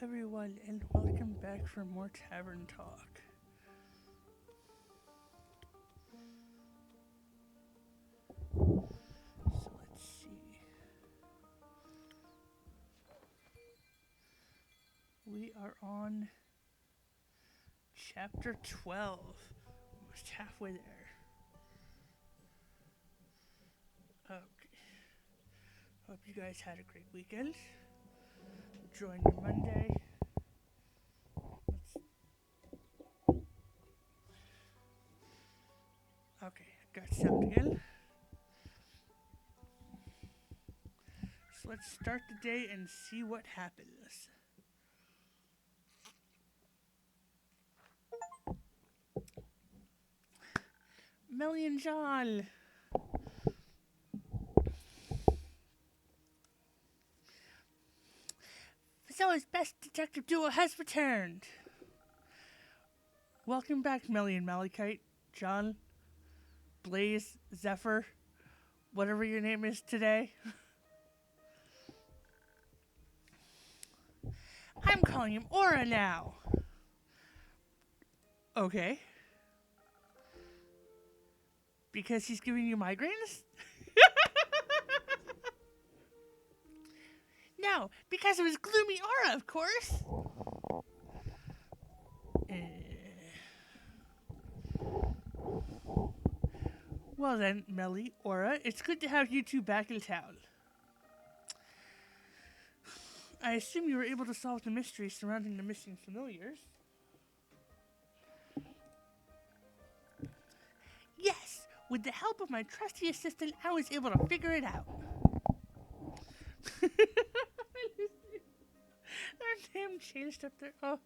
everyone, and welcome back for more Tavern Talk. So let's see. We are on chapter 12. Almost halfway there. Okay. Hope you guys had a great weekend. Enjoying your Monday. Okay, got sound again. So let's start the day and see what happens. Melly and John. Vizella's best detective duo has returned. Welcome back, Melly and Malachite, John, Blaze, Zephyr, whatever your name is today. I'm calling him Aura now. Okay. Because he's giving you migraines? No, because of his gloomy aura, of course. Well then, Melly, Aura, it's good to have you two back in town. I assume you were able to solve the mystery surrounding the missing familiars. Yes, with the help of my trusty assistant, I was able to figure it out. Their name changed up there. Oh,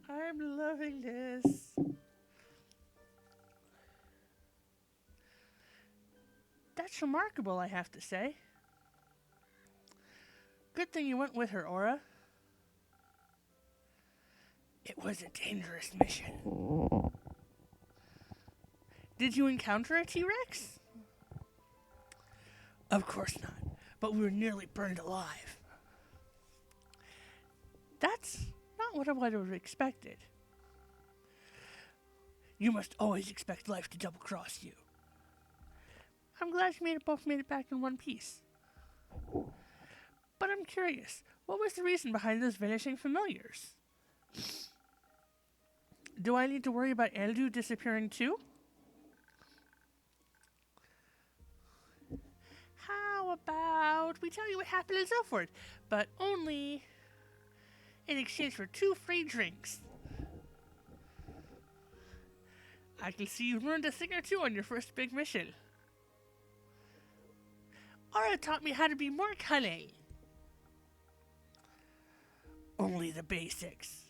I'm loving this. That's remarkable, I have to say. Good thing you went with her, Aura. It was a dangerous mission. Did you encounter a T-Rex? Of course not, but we were nearly burned alive. That's not what I would have expected. You must always expect life to double-cross you. I'm glad you both made it back in one piece. But I'm curious, what was the reason behind those vanishing familiars? Do I need to worry about Andu disappearing too? How about we tell you what happened and so forth, but only in exchange for 2 free drinks. I can see you learned a thing or two on your first big mission. Aura taught me how to be more cunning. Only the basics.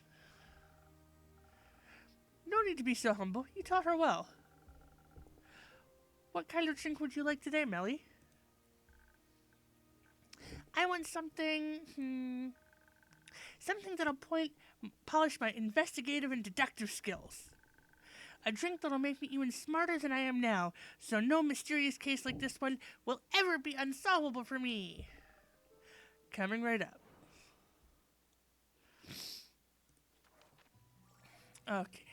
No need to be so humble. You taught her well. What kind of drink would you like today, Melly? I want something that'll polish my investigative and deductive skills. A drink that'll make me even smarter than I am now, so no mysterious case like this one will ever be unsolvable for me. Coming right up. Okay.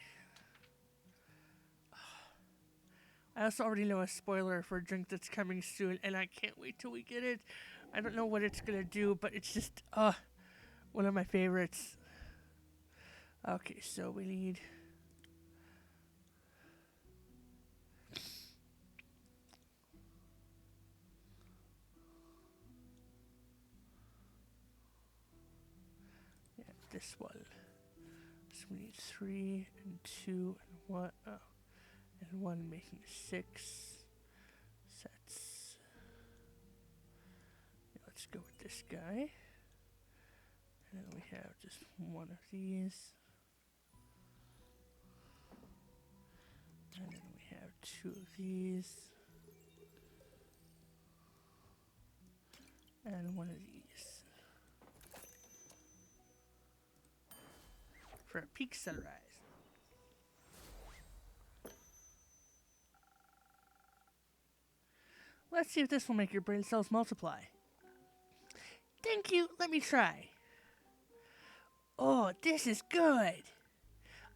I also already know a spoiler for a drink that's coming soon, and I can't wait till we get it. I don't know what it's gonna do, but it's just, one of my favorites. Okay, so we need... yeah, this one. So we need 3 and 2 and 1. Oh, and 1 making 6 sets. Yeah, let's go with this guy. And then we have just 1 of these. And then we have 2 of these. And 1 of these. For a peak sunrise. Let's see if this will make your brain cells multiply. Thank you, let me try. Oh, this is good.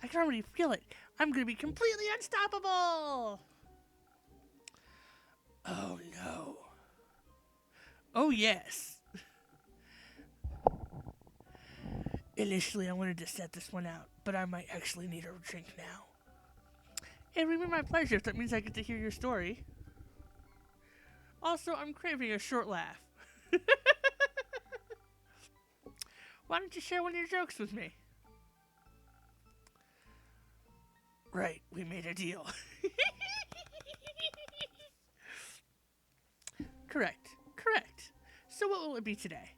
I can already feel it. I'm gonna be completely unstoppable. Oh no. Oh yes. Initially, I wanted to set this one out, but I might actually need a drink now. It would be my pleasure if that means I get to hear your story. Also, I'm craving a short laugh. Why don't you share one of your jokes with me? Right, we made a deal. Correct. So what will it be today?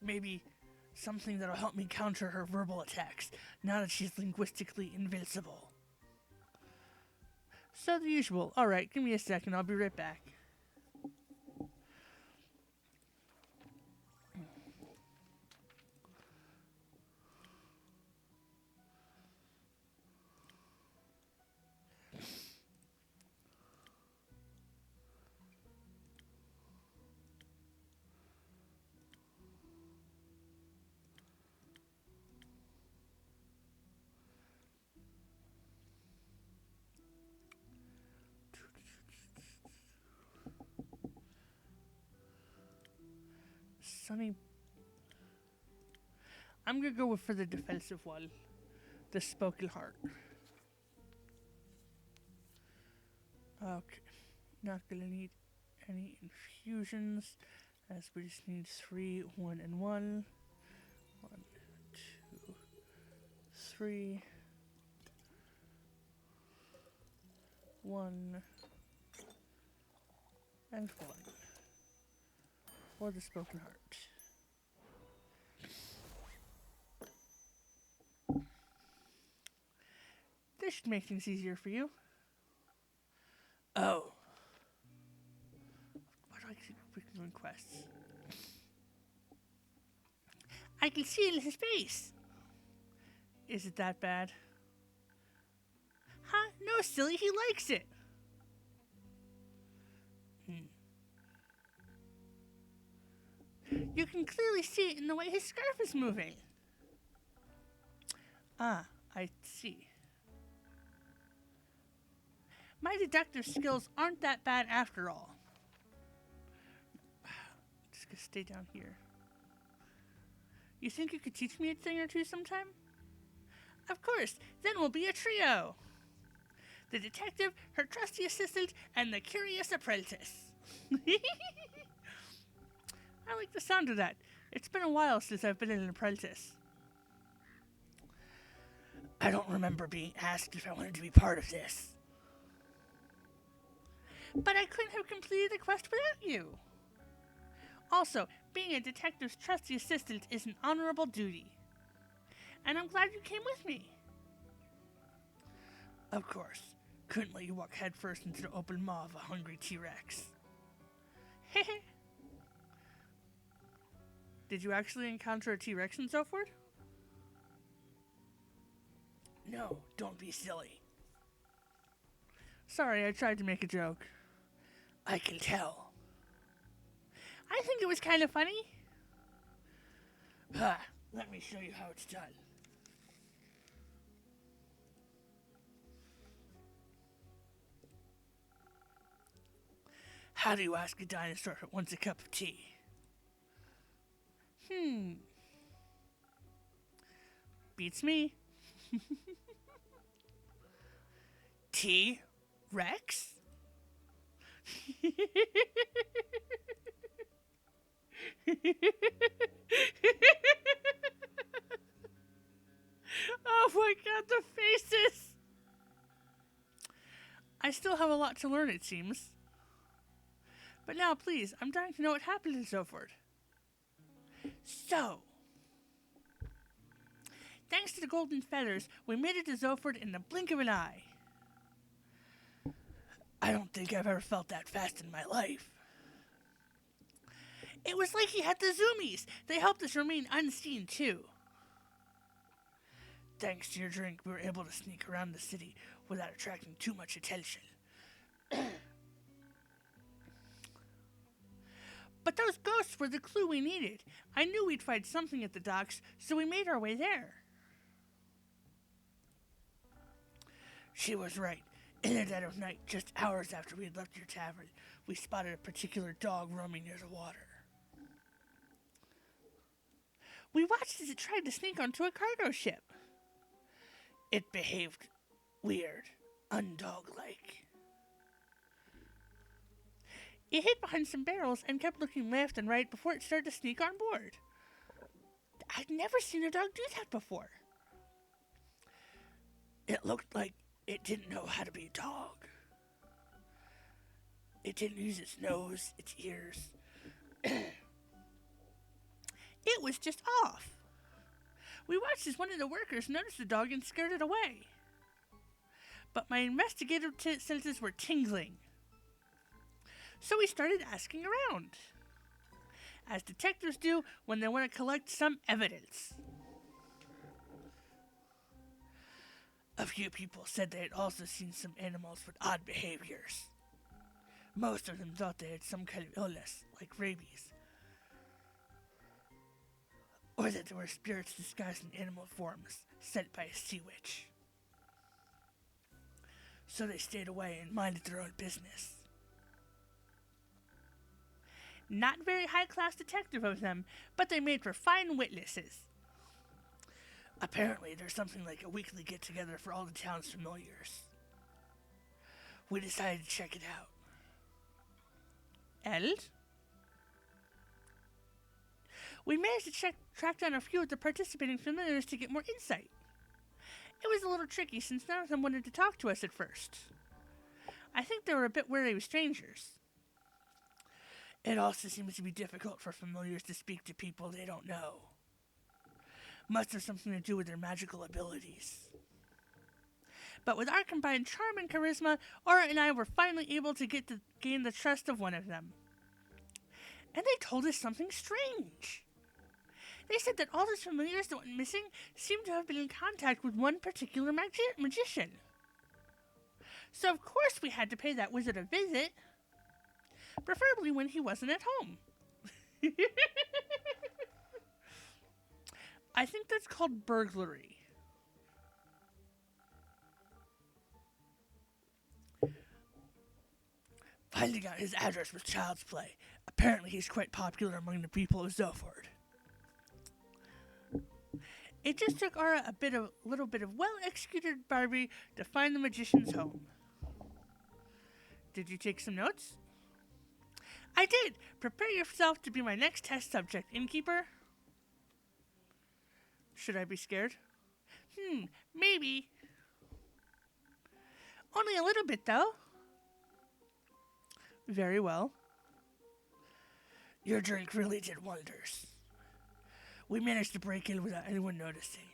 Maybe something that'll help me counter her verbal attacks, now that she's linguistically invincible. So the usual. Alright, give me a second, I'll be right back. Sunny. I'm gonna go for the defensive one. The spoken heart. Okay. Not gonna need any infusions, as we just need 3, 1, and 1. 1, 2, 3. 1 and 1. For the spoken heart. This should make things easier for you. Oh. Why do I keep doing quests? I can see it in his face. Is it that bad? Huh? No, silly, he likes it. You can clearly see it in the way his scarf is moving. Ah, I see. My deductive skills aren't that bad after all. Just gonna stay down here. You think you could teach me a thing or two sometime? Of course, then we'll be a trio. The detective, her trusty assistant, and the curious apprentice. I like the sound of that. It's been a while since I've been an apprentice. I don't remember being asked if I wanted to be part of this. But I couldn't have completed the quest without you. Also, being a detective's trusty assistant is an honorable duty. And I'm glad you came with me. Of course. Couldn't let you walk headfirst into the open maw of a hungry T-Rex. Hehe. Did you actually encounter a T-Rex in Zoford? No, don't be silly. Sorry, I tried to make a joke. I can tell. I think it was kind of funny. Let me show you how it's done. How do you ask a dinosaur if it wants a cup of tea? Beats me. T-Rex? Oh my god, the faces! I still have a lot to learn, it seems. But now, please, I'm dying to know what happened in Zoford. So, thanks to the golden feathers, we made it to Zoford in the blink of an eye. I don't think I've ever felt that fast in my life. It was like he had the zoomies. They helped us remain unseen, too. Thanks to your drink, we were able to sneak around the city without attracting too much attention. But those ghosts were the clue we needed. I knew we'd find something at the docks, so we made our way there. She was right. In the dead of night, just hours after we had left your tavern, we spotted a particular dog roaming near the water. We watched as it tried to sneak onto a cargo ship. It behaved weird, undog-like. It hid behind some barrels and kept looking left and right before it started to sneak on board. I'd never seen a dog do that before. It looked like it didn't know how to be a dog. It didn't use its nose, its ears. It was just off. We watched as one of the workers noticed the dog and scared it away. But my investigative senses were tingling. So we started asking around, as detectives do when they want to collect some evidence. A few people said they had also seen some animals with odd behaviors. Most of them thought they had some kind of illness, like rabies. Or that there were spirits disguised in animal forms, sent by a sea witch. So they stayed away and minded their own business. Not very high-class detective of them, but they made for fine witnesses. Apparently, there's something like a weekly get-together for all the town's familiars. We decided to check it out. And we managed to track down a few of the participating familiars to get more insight. It was a little tricky since none of them wanted to talk to us at first. I think they were a bit wary of strangers. It also seems to be difficult for familiars to speak to people they don't know. Must have something to do with their magical abilities. But with our combined charm and charisma, Aura and I were finally able to gain the trust of one of them. And they told us something strange. They said that all those familiars that went missing seemed to have been in contact with one particular magician. So of course we had to pay that wizard a visit. Preferably when he wasn't at home. I think that's called burglary. Finding out his address was child's play. Apparently he's quite popular among the people of Zoford. It just took Aura a little bit of well-executed Barbie to find the magician's home. Did you take some notes? I did. Prepare yourself to be my next test subject, innkeeper. Should I be scared? Maybe. Only a little bit, though. Very well. Your drink really did wonders. We managed to break in without anyone noticing.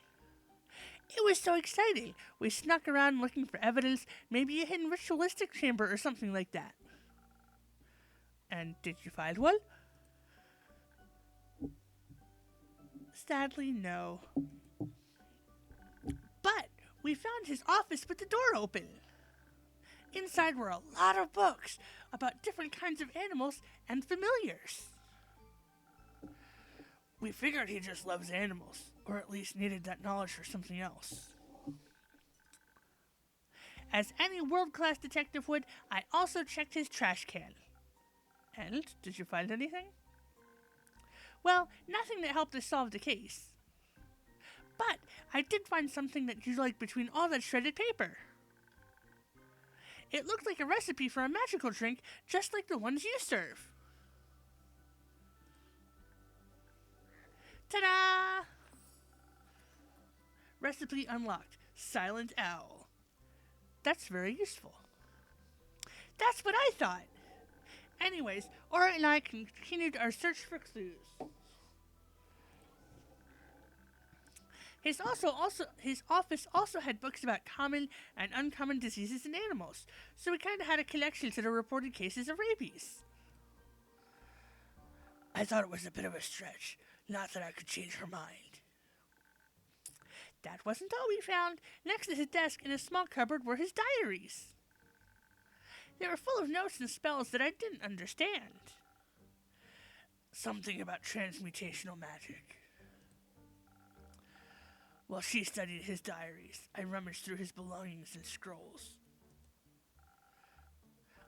It was so exciting. We snuck around looking for evidence, maybe a hidden ritualistic chamber or something like that. And did you find one? Sadly, no. But we found his office with the door open. Inside were a lot of books about different kinds of animals and familiars. We figured he just loves animals, or at least needed that knowledge for something else. As any world-class detective would, I also checked his trash can. And did you find anything? Well, nothing that helped us solve the case. But I did find something that you liked between all that shredded paper. It looked like a recipe for a magical drink, just like the ones you serve. Ta-da! Recipe unlocked. Silent Owl. That's very useful. That's what I thought. Anyways, Aura and I continued our search for clues. His office also had books about common and uncommon diseases in animals, so we kind of had a connection to the reported cases of rabies. I thought it was a bit of a stretch, not that I could change her mind. That wasn't all we found. Next to his desk in a small cupboard were his diaries. They were full of notes and spells that I didn't understand. Something about transmutational magic. While she studied his diaries, I rummaged through his belongings and scrolls.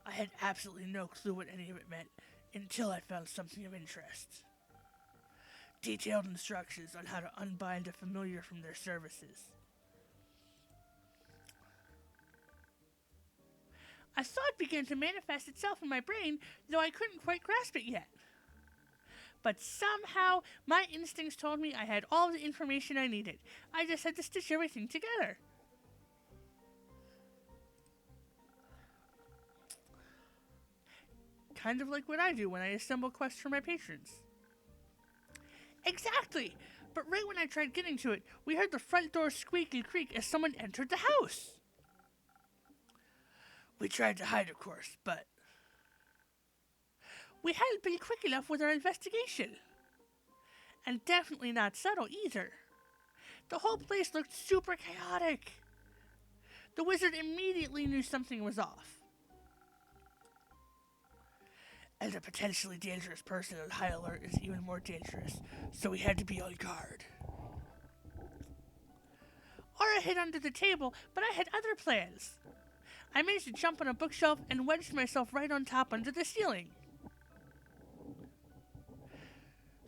I had absolutely no clue what any of it meant until I found something of interest. Detailed instructions on how to unbind a familiar from their services. A thought began to manifest itself in my brain, though I couldn't quite grasp it yet. But somehow, my instincts told me I had all the information I needed. I just had to stitch everything together. Kind of like what I do when I assemble quests for my patrons. Exactly! But right when I tried getting to it, we heard the front door squeak and creak as someone entered the house. We tried to hide, of course, but we hadn't been quick enough with our investigation. And definitely not subtle either. The whole place looked super chaotic. The wizard immediately knew something was off. And a potentially dangerous person on high alert is even more dangerous, so we had to be on guard. Aura hid under the table, but I had other plans. I managed to jump on a bookshelf and wedged myself right on top under the ceiling.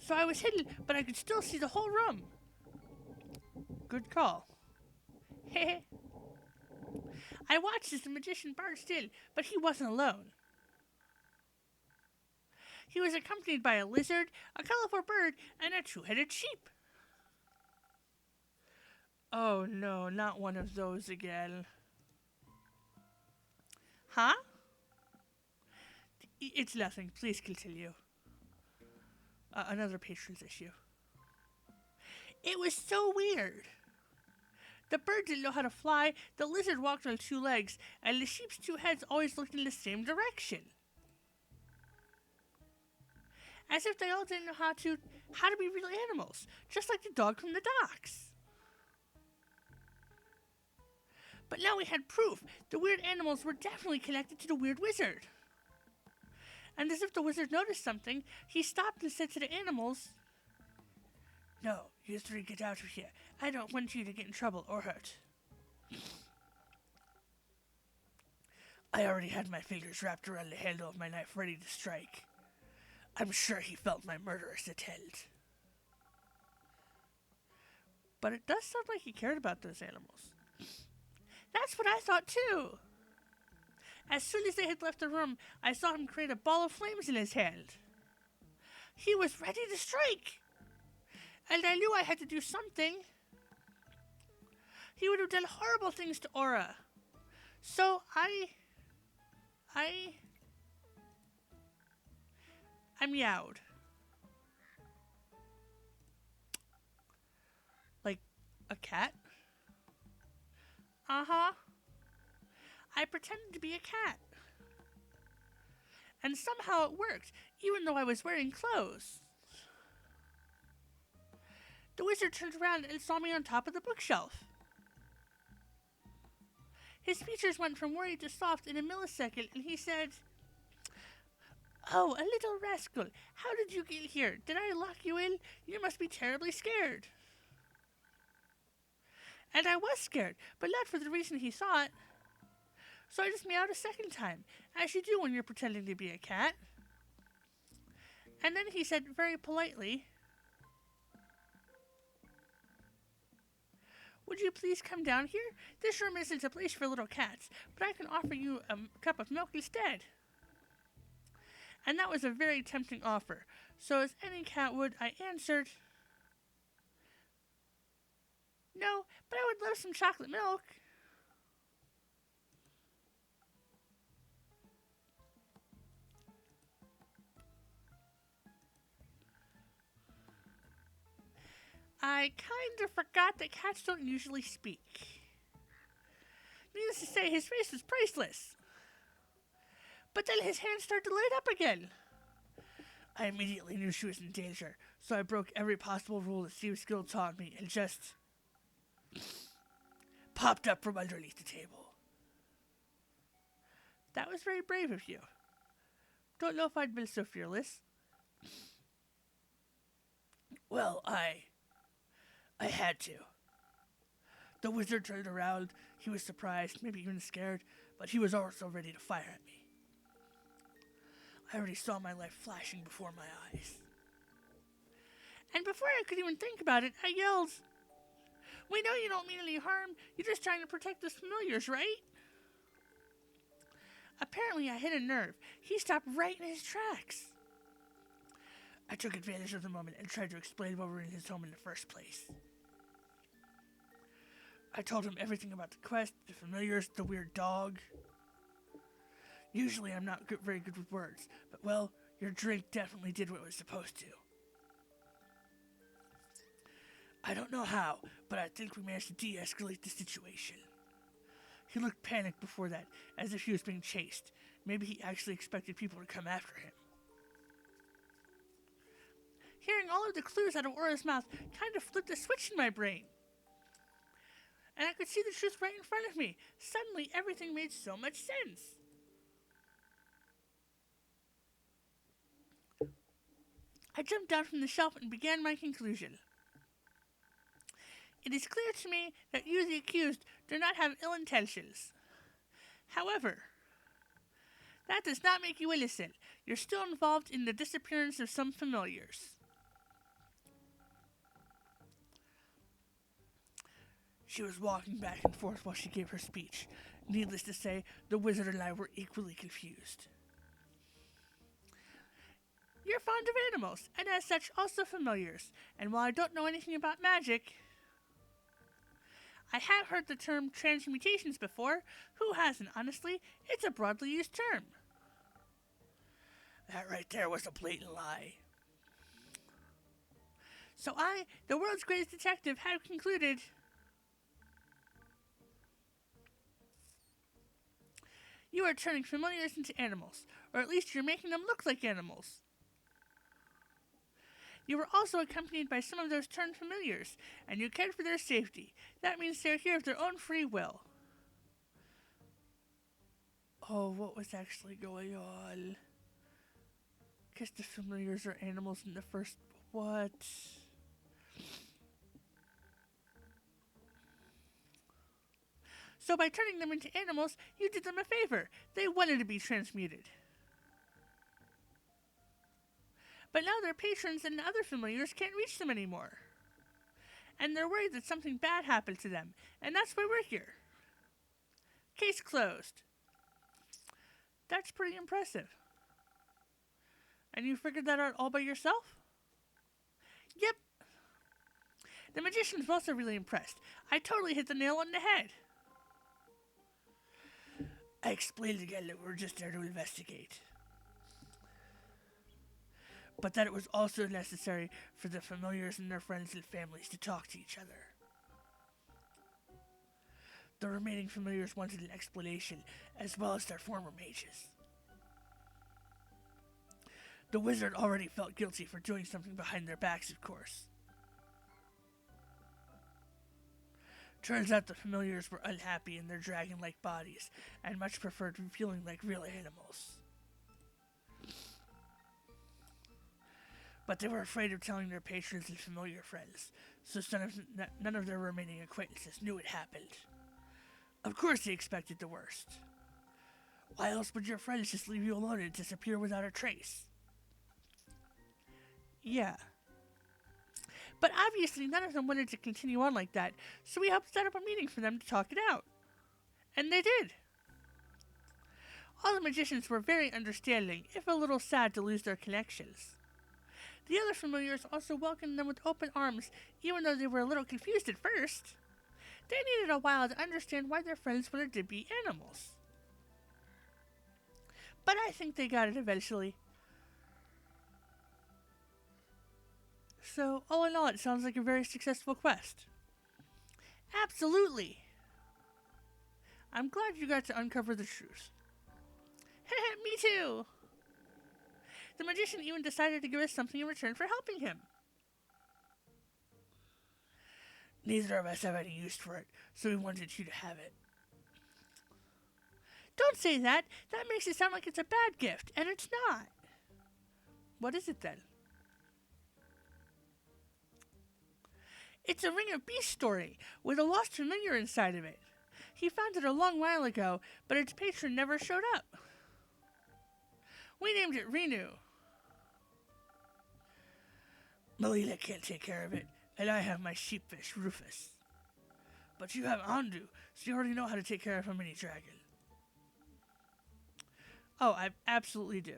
So I was hidden, but I could still see the whole room. Good call. Heh. I watched as the magician barged in, but he wasn't alone. He was accompanied by a lizard, a colorful bird, and a two-headed sheep. Oh no, not one of those again. Huh? It's nothing. Please continue. Another patron's issue. It was so weird. The bird didn't know how to fly, the lizard walked on two legs, and the sheep's two heads always looked in the same direction. As if they all didn't know how to be real animals, just like the dog from the docks. But now we had proof. The weird animals were definitely connected to the weird wizard. And as if the wizard noticed something, he stopped and said to the animals, "No, you three get out of here. I don't want you to get in trouble or hurt." I already had my fingers wrapped around the handle of my knife ready to strike. I'm sure he felt my murderous intent. But it does sound like he cared about those animals. That's what I thought too. As soon as they had left the room, I saw him create a ball of flames in his hand. He was ready to strike. And I knew I had to do something. He would have done horrible things to Aura. So I meowed. Like a cat? Uh-huh. I pretended to be a cat. And somehow it worked, even though I was wearing clothes. The wizard turned around and saw me on top of the bookshelf. His features went from worried to soft in a millisecond, and he said, "Oh, a little rascal, how did you get here? Did I lock you in? You must be terribly scared." And I was scared, but not for the reason he thought. So I just meowed a second time, as you do when you're pretending to be a cat. And then he said very politely, "Would you please come down here? This room isn't a place for little cats, but I can offer you a cup of milk instead." And that was a very tempting offer. So as any cat would, I answered, "No, but I would love some chocolate milk." I kind of forgot that cats don't usually speak. Needless to say, his face was priceless. But then his hand started to light up again. I immediately knew she was in danger, so I broke every possible rule that Steve's skill taught me and just popped up from underneath the table. That was very brave of you. Don't know if I'd been so fearless. Well, I had to. The wizard turned around. He was surprised, maybe even scared, but he was also ready to fire at me. I already saw my life flashing before my eyes. And before I could even think about it, I yelled, "We know you don't mean any harm. You're just trying to protect the familiars, right?" Apparently, I hit a nerve. He stopped right in his tracks. I took advantage of the moment and tried to explain why we were in his home in the first place. I told him everything about the quest, the familiars, the weird dog. Usually I'm not very good with words, but well, your drink definitely did what it was supposed to. I don't know how, but I think we managed to de-escalate the situation. He looked panicked before that, as if he was being chased. Maybe he actually expected people to come after him. Hearing all of the clues out of Aura's mouth kind of flipped a switch in my brain. And I could see the truth right in front of me. Suddenly, everything made so much sense. I jumped down from the shelf and began my conclusion. It is clear to me that you, the accused, do not have ill intentions. However, that does not make you innocent. You're still involved in the disappearance of some familiars. She was walking back and forth while she gave her speech. Needless to say, the wizard and I were equally confused. You're fond of animals, and as such also familiars, and while I don't know anything about magic, I have heard the term transmutations before. Who hasn't, honestly? It's a broadly used term. That right there was a blatant lie. So I, the world's greatest detective, have concluded you are turning familiars into animals, or at least you're making them look like animals. You were also accompanied by some of those turned familiars, and you cared for their safety. That means they're here of their own free will. Oh, what was actually going on? Guess the familiars are animals in the first... What? So by turning them into animals, you did them a favor. They wanted to be transmuted. But now their patrons and other familiars can't reach them anymore. And they're worried that something bad happened to them, and that's why we're here. Case closed. That's pretty impressive. And you figured that out all by yourself? Yep. The magician's also really impressed. I totally hit the nail on the head. I explained again that we were just there to investigate. But that it was also necessary for the familiars and their friends and families to talk to each other. The remaining familiars wanted an explanation, as well as their former mages. The wizard already felt guilty for doing something behind their backs, of course. Turns out the familiars were unhappy in their dragon-like bodies, and much preferred feeling like real animals. But they were afraid of telling their patrons and familiar friends, so none of their remaining acquaintances knew it happened. Of course they expected the worst. Why else would your friends just leave you alone and disappear without a trace? Yeah. But obviously none of them wanted to continue on like that, so we helped set up a meeting for them to talk it out. And they did. All the magicians were very understanding, if a little sad to lose their connections. The other familiars also welcomed them with open arms, even though they were a little confused at first. They needed a while to understand why their friends wanted to be animals. But I think they got it eventually. So, all in all, it sounds like a very successful quest. Absolutely. I'm glad you got to uncover the truth. Me too. The magician even decided to give us something in return for helping him. Neither of us have any use for it, so we wanted you to have it. Don't say that. That makes it sound like it's a bad gift, and it's not. What is it then? It's a Ring of Beasts story with a lost familiar inside of it. He found it a long while ago, but its patron never showed up. We named it Renu. Melina can't take care of it, and I have my sheepfish, Rufus. But you have Andu, so you already know how to take care of a mini dragon. Oh, I absolutely do.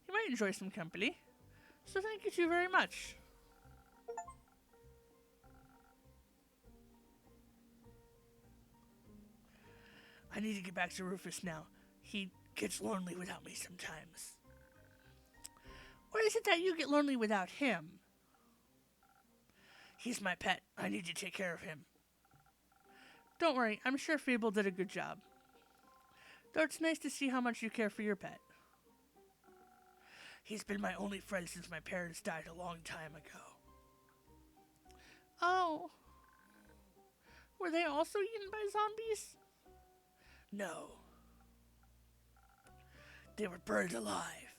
You might enjoy some company, so thank you very much. I need to get back to Rufus now. He gets lonely without me sometimes. Or is it that you get lonely without him? He's my pet. I need to take care of him. Don't worry, I'm sure Fable did a good job. Though it's nice to see how much you care for your pet. He's been my only friend since my parents died a long time ago. Oh. Were they also eaten by zombies? No. They were burned alive.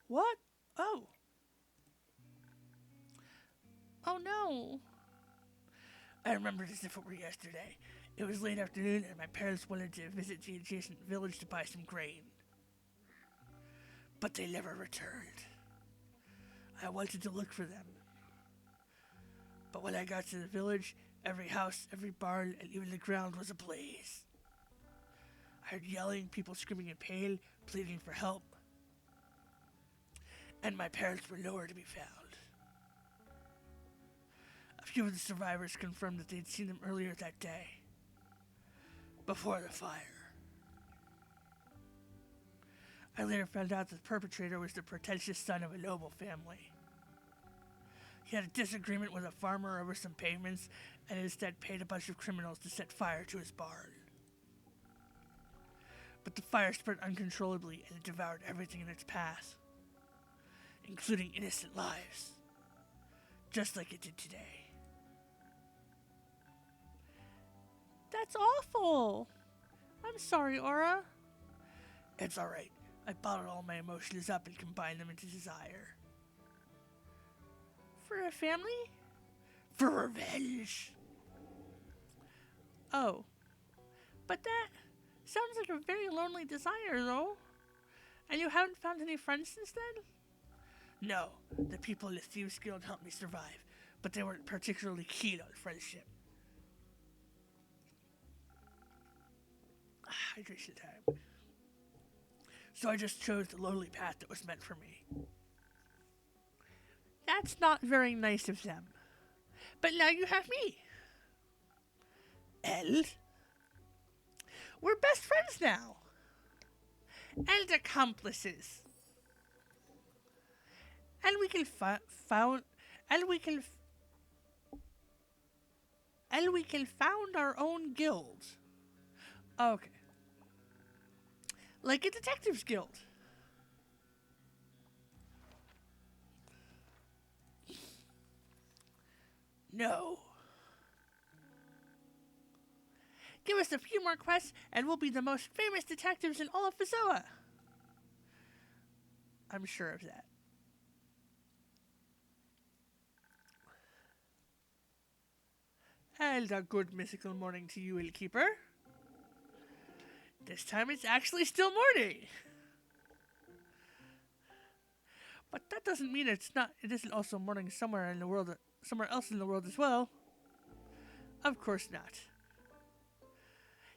What? Oh. Oh no. I remember as if it were yesterday. It was late afternoon and my parents wanted to visit the adjacent village to buy some grain. But they never returned. I wanted to look for them. But when I got to the village, every house, every barn, and even the ground was ablaze. I heard yelling, people screaming in pain, pleading for help. And my parents were nowhere to be found. A few of the survivors confirmed that they'd seen them earlier that day, before the fire. I later found out that the perpetrator was the pretentious son of a noble family. He had a disagreement with a farmer over some payments and instead paid a bunch of criminals to set fire to his barn. But the fire spread uncontrollably and it devoured everything in its path, including innocent lives, just like it did today. That's awful. I'm sorry, Aura. It's alright. I bottled all my emotions up and combined them into desire. For a family? For revenge. Oh. But that sounds like a very lonely desire, though. And you haven't found any friends since then? No. The people in the Thieves Guild helped me survive, but they weren't particularly keen on friendship. Hydration time. So I just chose the lonely path that was meant for me. That's not very nice of them. But now you have me. And we're best friends now. And accomplices. And we can found our own guild. Okay. Like a detectives guild. No. Give us a few more quests and we'll be the most famous detectives in all of Fazoa. I'm sure of that. And a good mythical morning to you, Innkeeper. This time it's actually still morning. But that doesn't mean it isn't also morning somewhere else in the world as well. Of course not.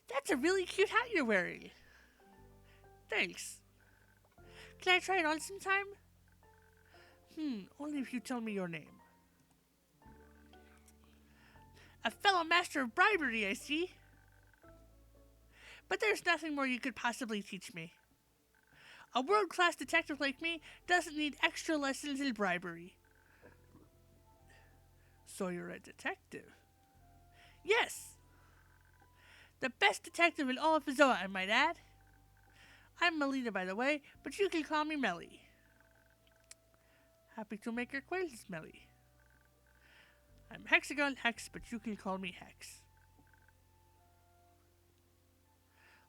That's a really cute hat you're wearing. Thanks. Can I try it on sometime? Only if you tell me your name. A fellow master of bribery, I see. But there's nothing more you could possibly teach me. A world-class detective like me doesn't need extra lessons in bribery. So you're a detective? Yes. The best detective in all of Fazoa, I might add. I'm Melina, by the way, but you can call me Melly. Happy to make your acquaintance, Melly. I'm Hexagon Hex, but you can call me Hex.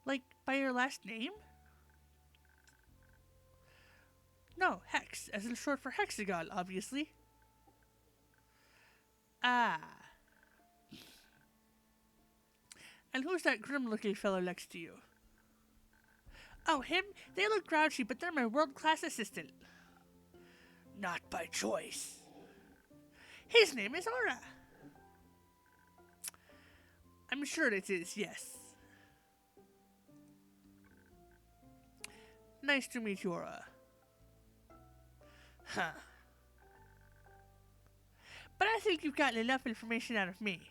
Like, by your last name? No, hex, as in short for hexagon, obviously. Ah. And who's that grim-looking fellow next to you? Oh, him? They look grouchy, but they're my world-class assistant. Not by choice. His name is Aura. I'm sure it is, yes. Nice to meet you, Aura. Huh. But I think you've gotten enough information out of me.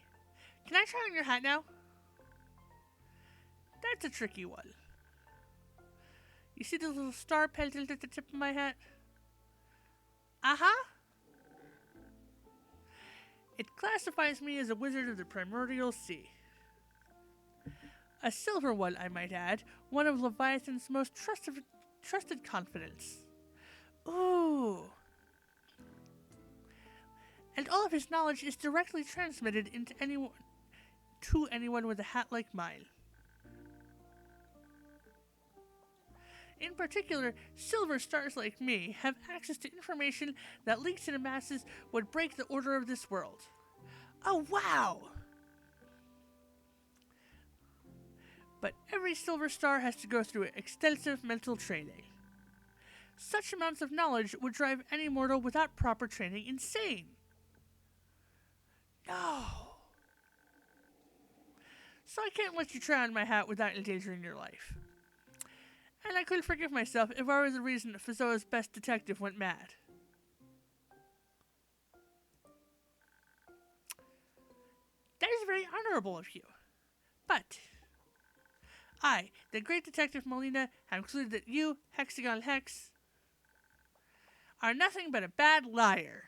Can I try on your hat now? That's a tricky one. You see the little star pendant at the tip of my hat? Uh-huh. It classifies me as a wizard of the primordial sea. A silver one, I might add, one of Leviathan's most trusted confidants. Ooh. And all of his knowledge is directly transmitted to anyone with a hat like mine. In particular, silver stars like me have access to information that leaked to the masses would break the order of this world. Oh, wow! But every silver star has to go through extensive mental training. Such amounts of knowledge would drive any mortal without proper training insane. No. So I can't let you try on my hat without endangering your life. And I couldn't forgive myself if I were the reason Fizoa's best detective went mad. That is very honorable of you. But I, the great detective Molina, have concluded that you, Hexagon Hex, are nothing but a bad liar.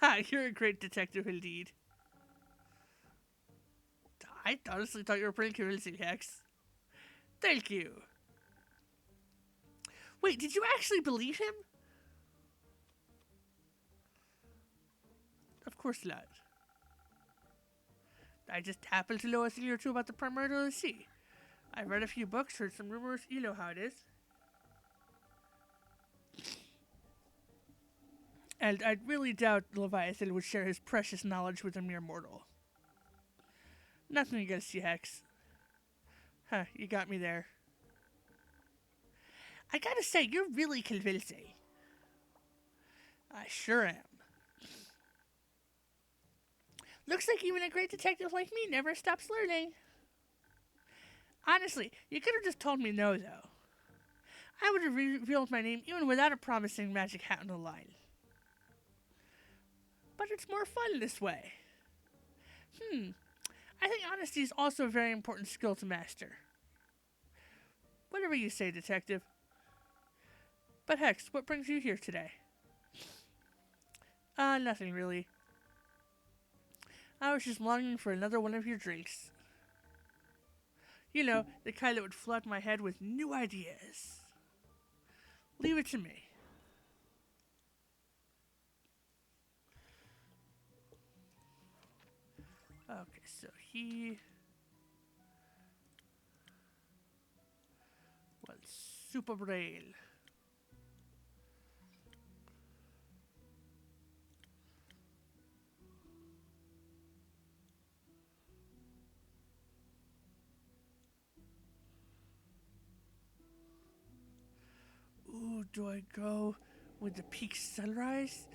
Ha, you're a great detective indeed. I honestly thought you were pretty convincing, Hex. Thank you. Wait, did you actually believe him? Of course not. I just happen to know a thing or two about the primordial sea. I've read a few books, heard some rumors, you know how it is. And I really doubt Leviathan would share his precious knowledge with a mere mortal. Nothing against you, Hex. Huh, you got me there. I gotta say, you're really convincing. I sure am. Looks like even a great detective like me never stops learning. Honestly, you could have just told me no, though. I would have revealed my name even without a promising magic hat on the line. But it's more fun this way. I think honesty is also a very important skill to master. Whatever you say, detective. But Hex, what brings you here today? Nothing really. I was just longing for another one of your drinks. You know, the kind that would flood my head with new ideas. Leave it to me. Okay, so he was super brain. Ooh, do I go with the peak sunrise,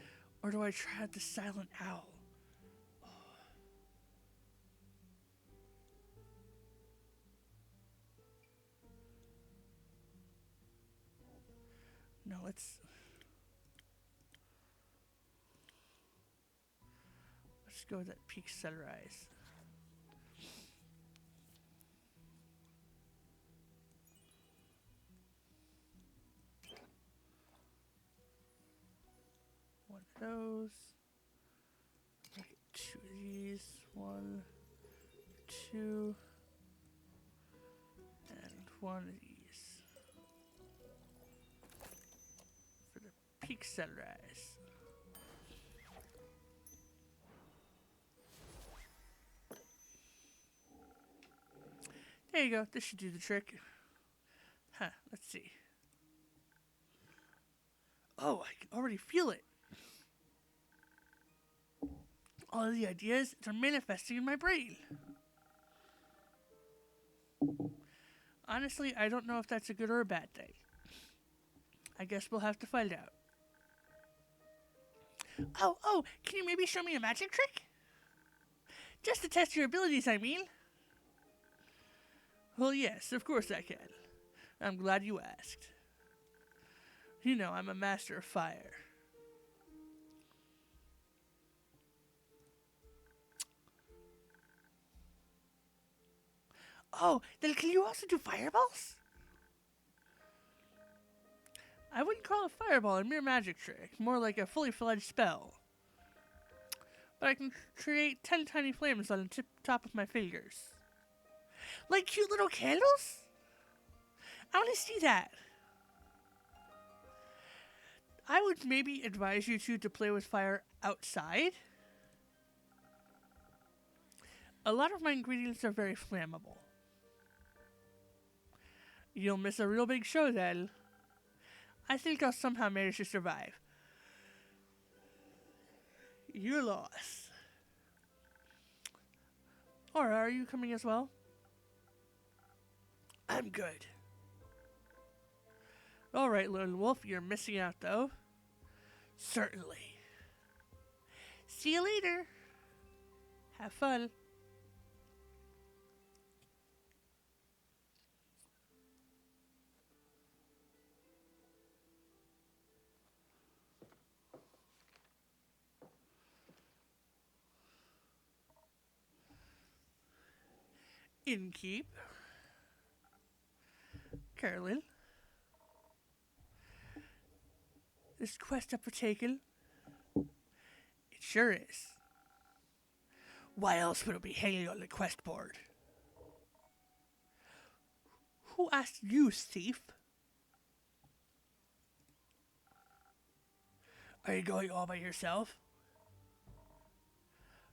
or do I try out the silent owl? No, let's go with that peak sunrise. One of those. Make it two of these. 1, 2, and 1 of these. For the peak sunrise. There you go. This should do the trick. Huh, let's see. Oh, I can already feel it. All of the ideas are manifesting in my brain. Honestly, I don't know if that's a good or a bad thing. I guess we'll have to find out. Oh, can you maybe show me a magic trick? Just to test your abilities, I mean. Well, yes, of course I can. I'm glad you asked. You know, I'm a master of fire. Oh, then can you also do fireballs? I wouldn't call a fireball a mere magic trick, more like a fully fledged spell. But I can create 10 tiny flames on the top of my fingers. Like cute little candles? I want to see that. I would maybe advise you two to play with fire outside. A lot of my ingredients are very flammable. You'll miss a real big show then. I think I'll somehow manage to survive. You're lost. Or are you coming as well? I'm good. Alright, Lone Wolf, you're missing out though. Certainly. See you later. Have fun. Innkeep. Carolyn. This quest up for taking? It sure is. Why else would it be hanging on the quest board? Who asked you, thief? Are you going all by yourself?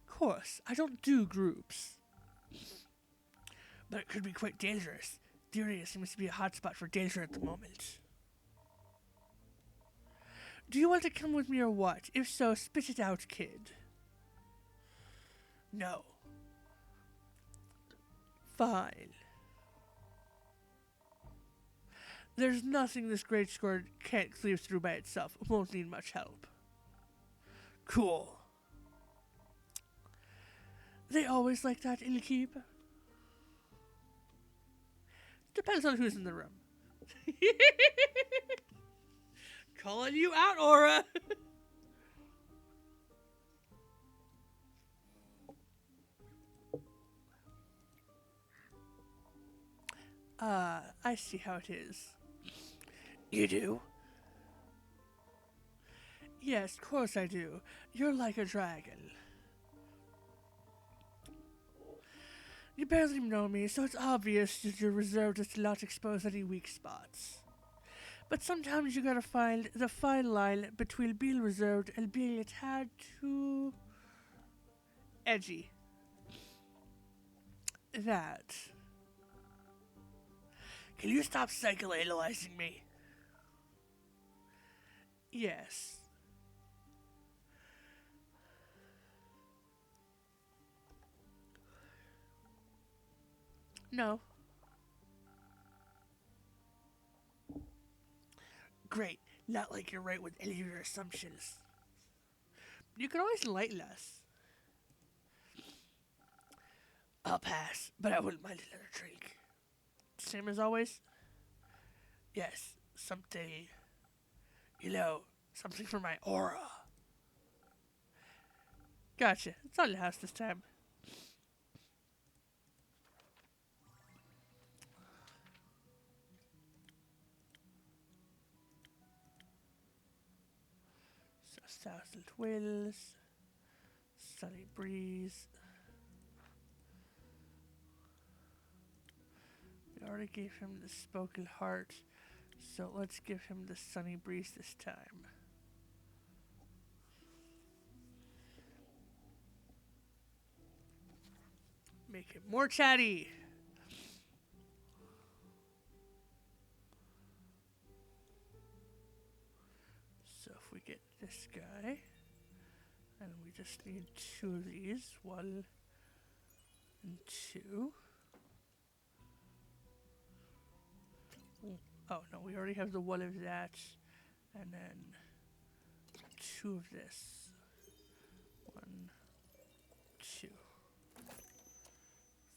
Of course, I don't do groups. But it could be quite dangerous. The area seems to be a hotspot for danger at the moment. Do you want to come with me or what? If so, spit it out, kid. No. Fine. There's nothing this great sword can't cleave through by itself. It won't need much help. Cool. They always like that, Innkeep? Depends on who's in the room. Calling you out, Aura! I see how it is. You do? Yes, of course I do. You're like a dragon. You barely know me, so it's obvious that you're reserved to not expose any weak spots. But sometimes you gotta find the fine line between being reserved and being a tad too edgy. That. Can you stop psychoanalyzing me? Yes. No. Great. Not like you're right with any of your assumptions. You can always enlighten us. I'll pass, but I wouldn't mind another drink. Same as always? Yes, something, something for my aura. Gotcha. It's on the house this time. So, Thousand Winds, Sunny Breeze. We already gave him the Spoken Heart, so let's give him the Sunny Breeze this time. Make it more chatty. we get this guy, and we just need 2 of these. 1 and 2. Oh, no, we already have the 1 of that. And then 2 of this. 1, 2.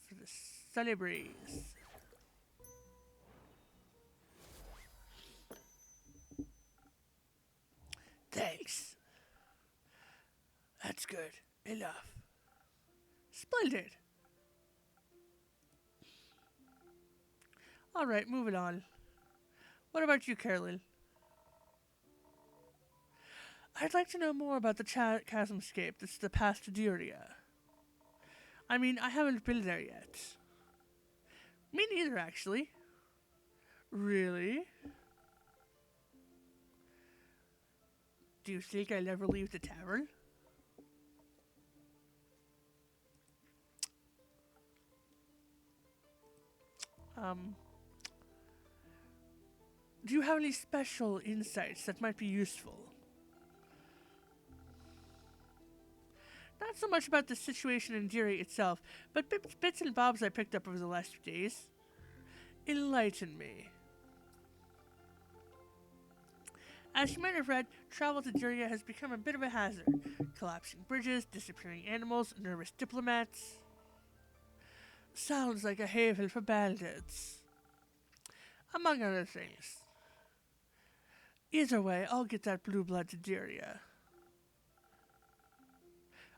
For the sunny breeze. Thanks. That's good. Enough. Splendid. Alright, moving on. What about you, Carolyn? I'd like to know more about the chasmscape that's the path to Dyria. I mean, I haven't been there yet. Me neither, actually. Really? Do you think I'll ever leave the tavern? Do you have any special insights that might be useful? Not so much about the situation in Deary itself, but bits and bobs I picked up over the last few days. Enlighten me. As you might have read, travel to Dyria has become a bit of a hazard. Collapsing bridges, disappearing animals, nervous diplomats. Sounds like a haven for bandits. Among other things. Either way, I'll get that blue blood to Dyria.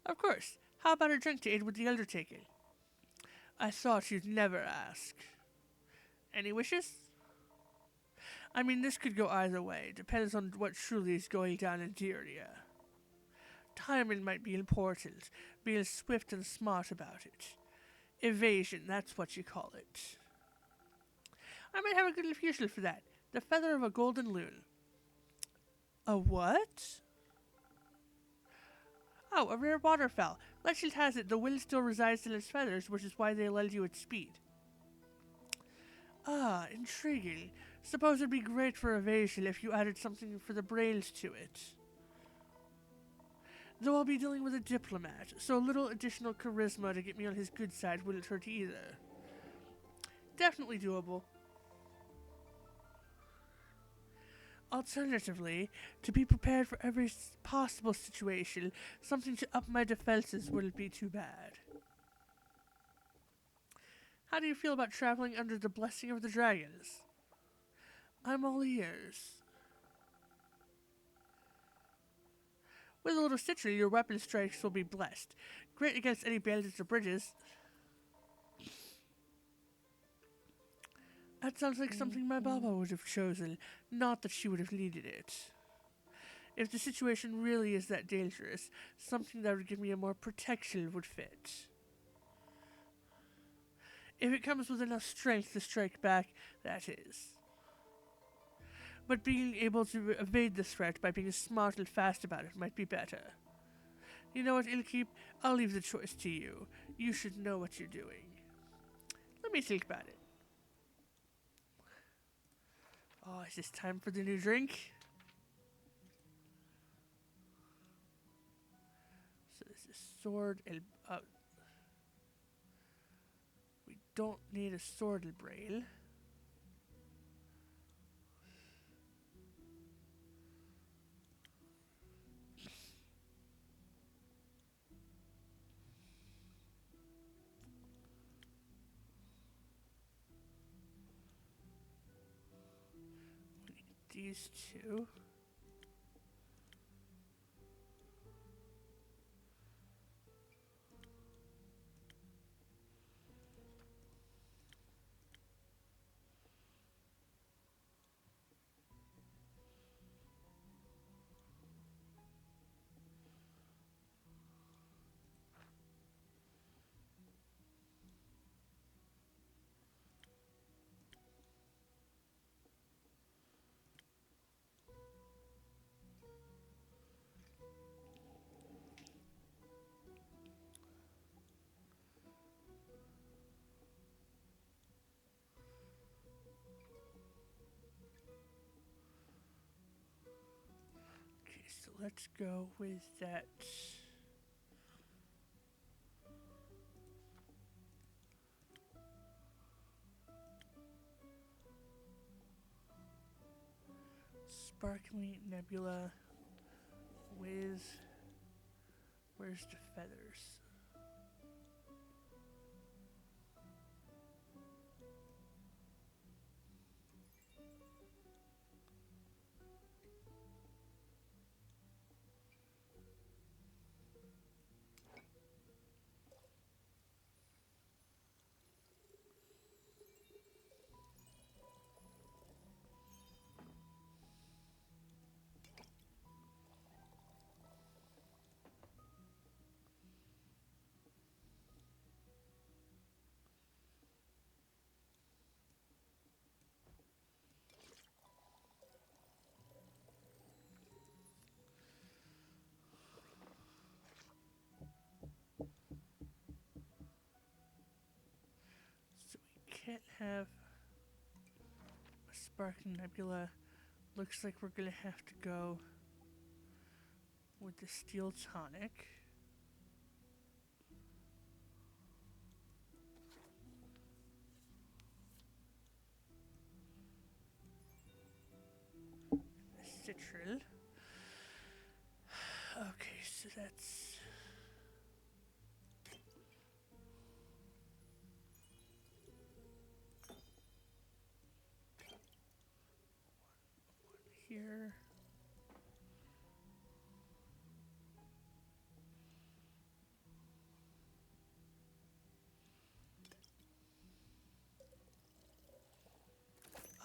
Of course. How about a drink to aid with the undertaking? I thought you'd never ask. Any wishes? I mean, this could go either way. Depends on what truly is going down in Dyria. Timing might be important. Being swift and smart about it. Evasion, that's what you call it. I might have a good refusal for that. The feather of a golden loon. A what? Oh, a rare waterfowl. Legend has it the wind still resides in its feathers, which is why they lend you its speed. Ah, intriguing. Suppose it'd be great for evasion if you added something for the brains to it. Though I'll be dealing with a diplomat, so a little additional charisma to get me on his good side wouldn't hurt either. Definitely doable. Alternatively, to be prepared for every possible situation, something to up my defenses wouldn't be too bad. How do you feel about traveling under the blessing of the dragons? I'm all ears. With a little citrus, your weapon strikes will be blessed. Great against any bandits or bridges. That sounds like something my Baba would have chosen, not that she would have needed it. If the situation really is that dangerous, something that would give me a more protection would fit. If it comes with enough strength to strike back, that is. But being able to evade the threat by being smart and fast about it might be better. You know what, Ilkeep? I'll leave the choice to you. You should know what you're doing. Let me think about it. Oh, is this time for the new drink? So this is sword and... we don't need a sword and brain. These two. so let's go with that. Sparkly Nebula with. Where's the feathers? So we can't have a Sparkly Nebula. Looks like we're gonna have to go with the Steel Tonic. The Citral. Okay, so that's. Here.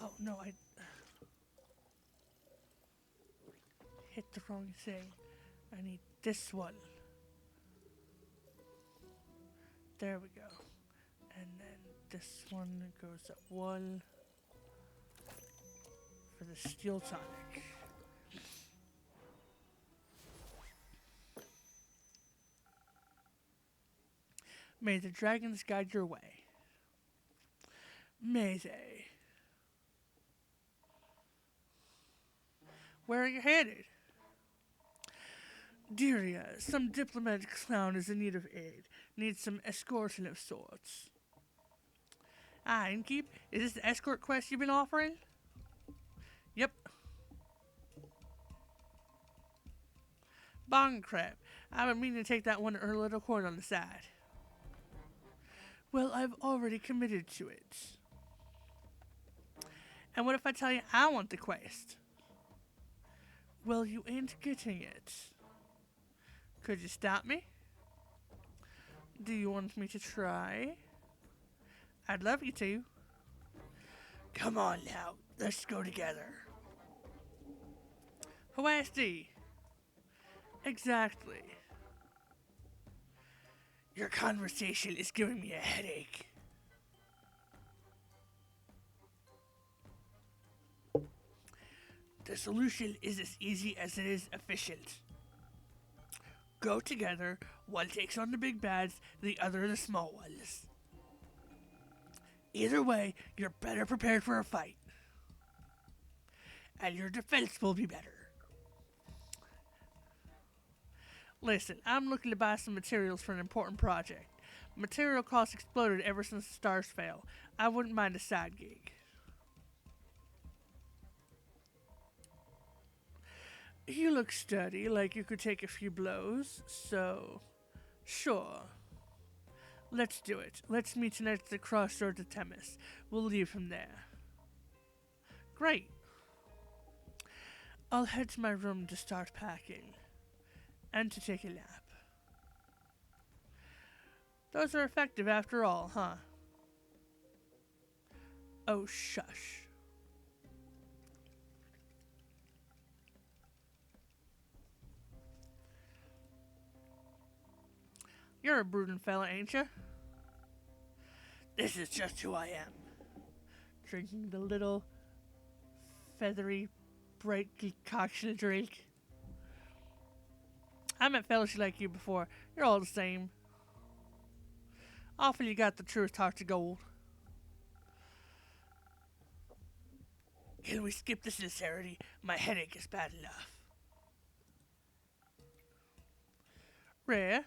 Oh no, I hit the wrong thing. I need this one. There we go. And then this one goes up one for the Steel Tonic. May the dragons guide your way. May they. Where are you headed? Deria, some diplomatic clown is in need of aid. Needs some escorting of sorts. Ah, Innkeep, is this the escort quest you've been offering? Yep. Bong crap. I've been meaning to take that one to her little court on the side. Well, I've already committed to it. And what if I tell you I want the quest? Well, you ain't getting it. Could you stop me? Do you want me to try? I'd love you to. Come on now, let's go together. Who asked thee? Exactly. Your conversation is giving me a headache. The solution is as easy as it is efficient. Go together, one takes on the big bads, the other the small ones. Either way, you're better prepared for a fight. And your defense will be better. Listen, I'm looking to buy some materials for an important project. Material costs exploded ever since the stars fell. I wouldn't mind a side gig. You look sturdy, like you could take a few blows, so sure. Let's do it. Let's meet tonight at the crossroads of Themis. We'll leave from there. Great. I'll head to my room to start packing. And to take a nap. Those are effective after all, huh? Oh, shush. You're a brooding fella, ain't you? This is just who I am. Drinking the little feathery, bright concoction drink. I met fellas like you before. You're all the same. Awful you got the truest heart to gold. Can we skip the sincerity? My headache is bad enough. Rhea.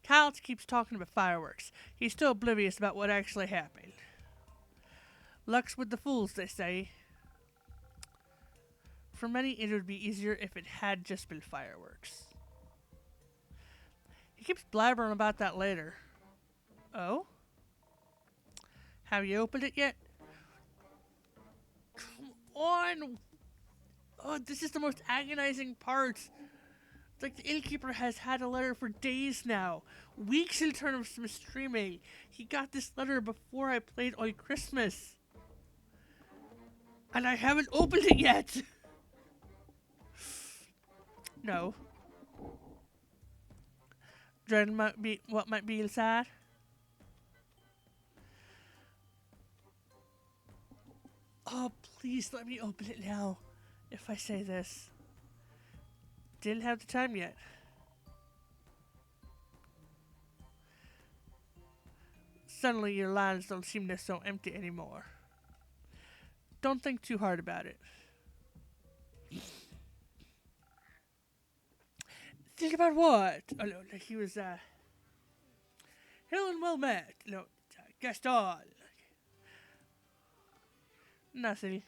Kyle keeps talking about fireworks. He's still oblivious about what actually happened. Luck's with the fools, they say. For many, it would be easier if it had just been fireworks. He keeps blabbering about that later. Oh? Have you opened it yet? Come on! Oh, this is the most agonizing part. It's like the innkeeper has had a letter for days now. Weeks in terms of streaming. He got this letter before I played on Christmas. And I haven't opened it yet! No. Dread might be what might be inside. Oh, please let me open it now. If I say this. Didn't have the time yet. Suddenly your lines don't seem so empty anymore. Don't think too hard about it. Think about what? Oh no, he was Helen well met. No, Gaston. Nothing.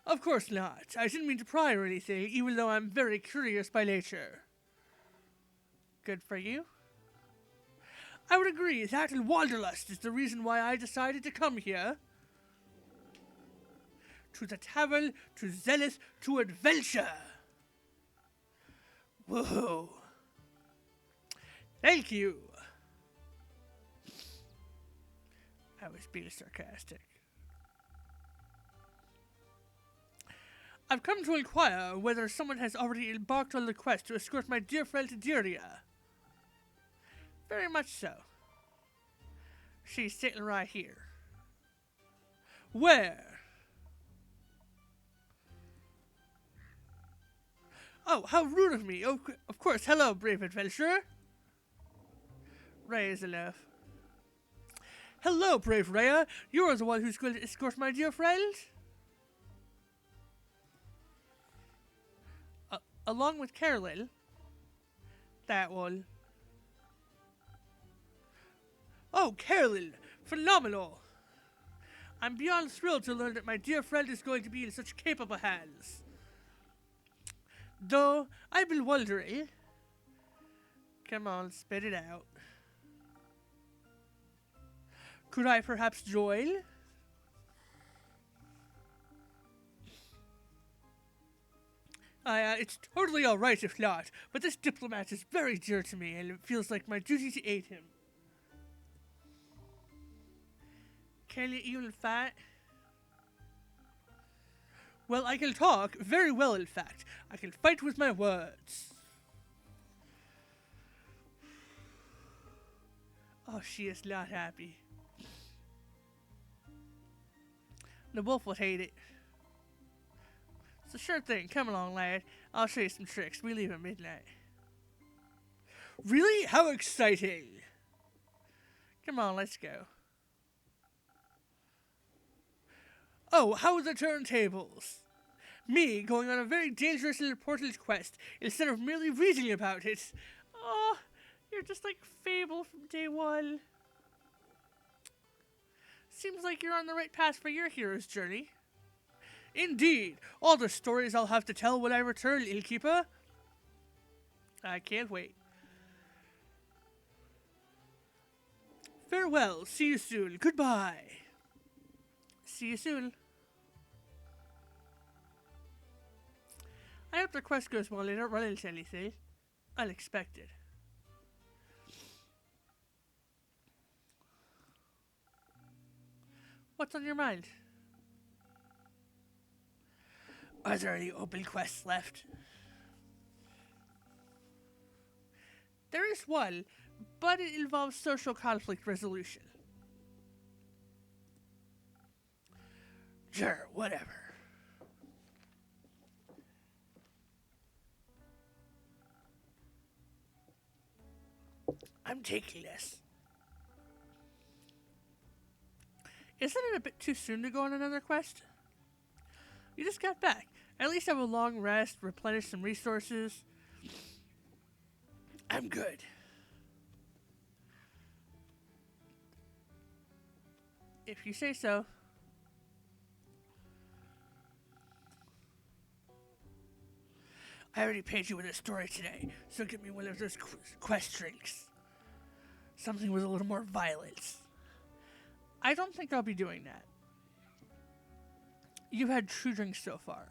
Of course not. I didn't mean to pry or anything, even though I'm very curious by nature. Good for you. I would agree that and wanderlust is the reason why I decided to come here. To the tavern, to Zenith, to adventure. Whoa. Thank you. I was being sarcastic. I've come to inquire whether someone has already embarked on the quest to escort my dear friend to Dyria. Very much so. She's sitting right here. Where? Oh, how rude of me. Oh, of course. Hello, brave adventurer. Rhea is enough. Hello, brave Rhea. You're the one who's going to escort my dear friend? Along with Carolyn. That one. Oh, Carolyn! Phenomenal! I'm beyond thrilled to learn that my dear friend is going to be in such capable hands. Though, I've been wondering... Come on, spit it out. Could I perhaps join? It's totally alright if not, but this diplomat is very dear to me, and it feels like my duty to aid him. Can you even fight? Well, I can talk very well, in fact. I can fight with my words. Oh, she is not happy. The wolf would hate it. So sure thing, come along, lad. I'll show you some tricks. We leave at midnight. Really? How exciting! Come on, let's go. Oh, how are the turntables? Me going on a very dangerous and important quest instead of merely reading about it. Oh, you're just like Fable from day one. Seems like you're on the right path for your hero's journey. Indeed, all the stories I'll have to tell when I return, innkeeper. I can't wait. Farewell, see you soon, goodbye. See you soon. I hope the quest goes well and they don't run into anything unexpected. What's on your mind? Are there any open quests left? There is one, but it involves social conflict resolution. Sure, whatever. I'm taking this. Isn't it a bit too soon to go on another quest? You just got back. At least have a long rest, replenish some resources. I'm good. If you say so. I already paid you with a story today, so get me one of those quest drinks. Something with a little more violence. I don't think I'll be doing that. You've had 2 drinks so far.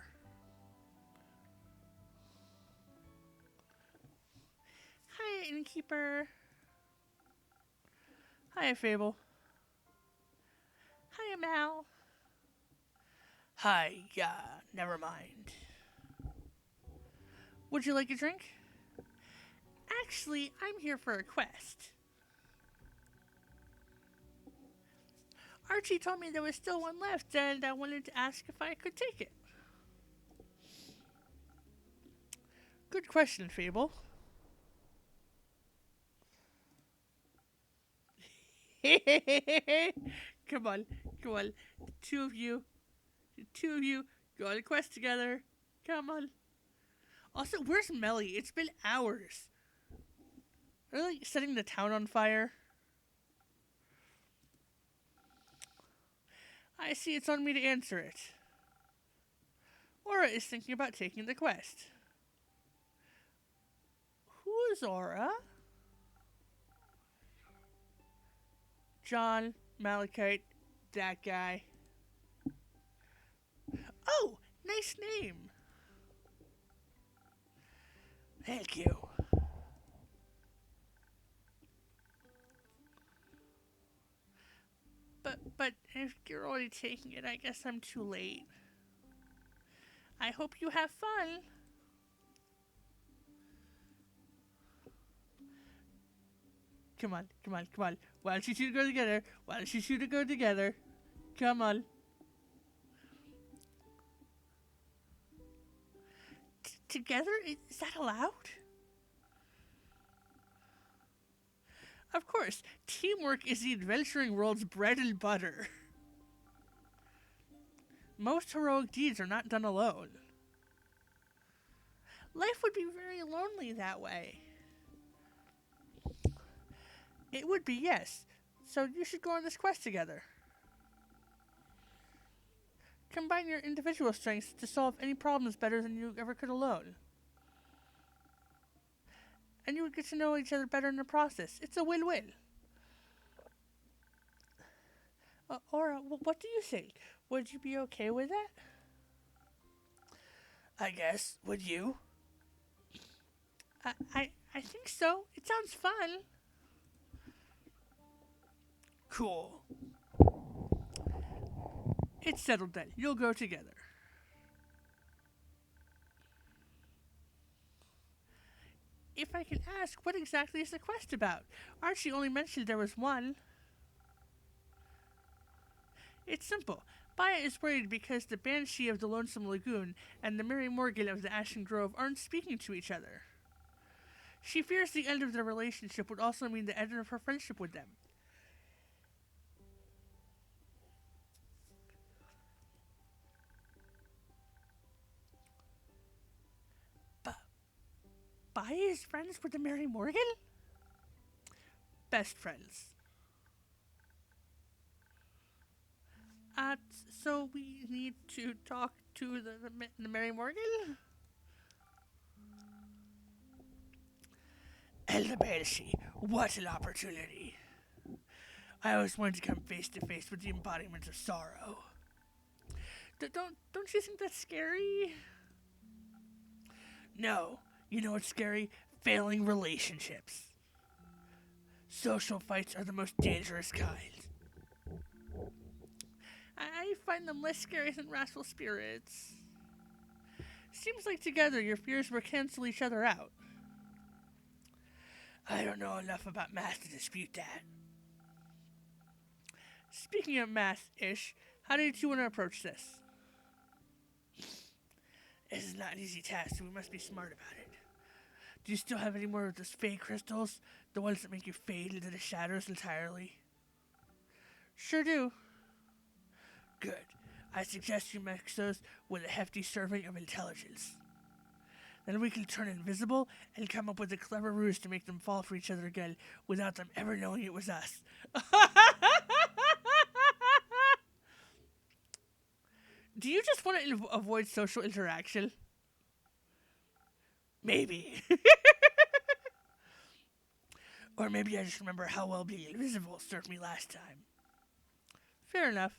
Hi, innkeeper. Hi, Fable. Hi, Mal. Hi, never mind. Would you like a drink? Actually, I'm here for a quest. Archie told me there was still one left, and I wanted to ask if I could take it. Good question, Fable. Come on. The two of you, go on a quest together. Come on. Also, where's Melly? It's been hours. Are they like setting the town on fire? I see it's on me to answer it. Aura is thinking about taking the quest. Who is Aura? John, Malachite, that guy. Oh, nice name. Thank you. But if you're already taking it, I guess I'm too late. I hope you have fun. Come on. Why don't you two go together? Come on. Together? Is that allowed? Of course, teamwork is the adventuring world's bread and butter. Most heroic deeds are not done alone. Life would be very lonely that way. It would be, yes. So you should go on this quest together. Combine your individual strengths to solve any problems better than you ever could alone. And you would get to know each other better in the process. It's a win-win. Aura, what do you think? Would you be okay with that? I guess. Would you? I think so. It sounds fun. Cool. It's settled then. You'll go together. If I can ask, what exactly is the quest about? Archie only mentioned there was one. It's simple. Baya is worried because the Banshee of the Lonesome Lagoon and the Mary Morgan of the Ashen Grove aren't speaking to each other. She fears the end of their relationship would also mean the end of her friendship with them. Baya is friends with the Mary Morgan? Best friends. So we need to talk to the Mary Morgan? And the Banshee. What an opportunity. I always wanted to come face to face with the embodiment of sorrow. Don't you think that's scary? No. You know what's scary? Failing relationships. Social fights are the most dangerous kind. I find them less scary than wrathful spirits. Seems like together your fears will cancel each other out. I don't know enough about math to dispute that. Speaking of math-ish, how did you want to approach this? This is not an easy task, so we must be smart about it. Do you still have any more of those fey crystals? The ones that make you fade into the shadows entirely? Sure do. Good. I suggest you mix those with a hefty serving of intelligence. Then we can turn invisible and come up with a clever ruse to make them fall for each other again without them ever knowing it was us. Do you just want to avoid social interaction? Maybe. Or maybe I just remember how well being invisible served me last time. Fair enough.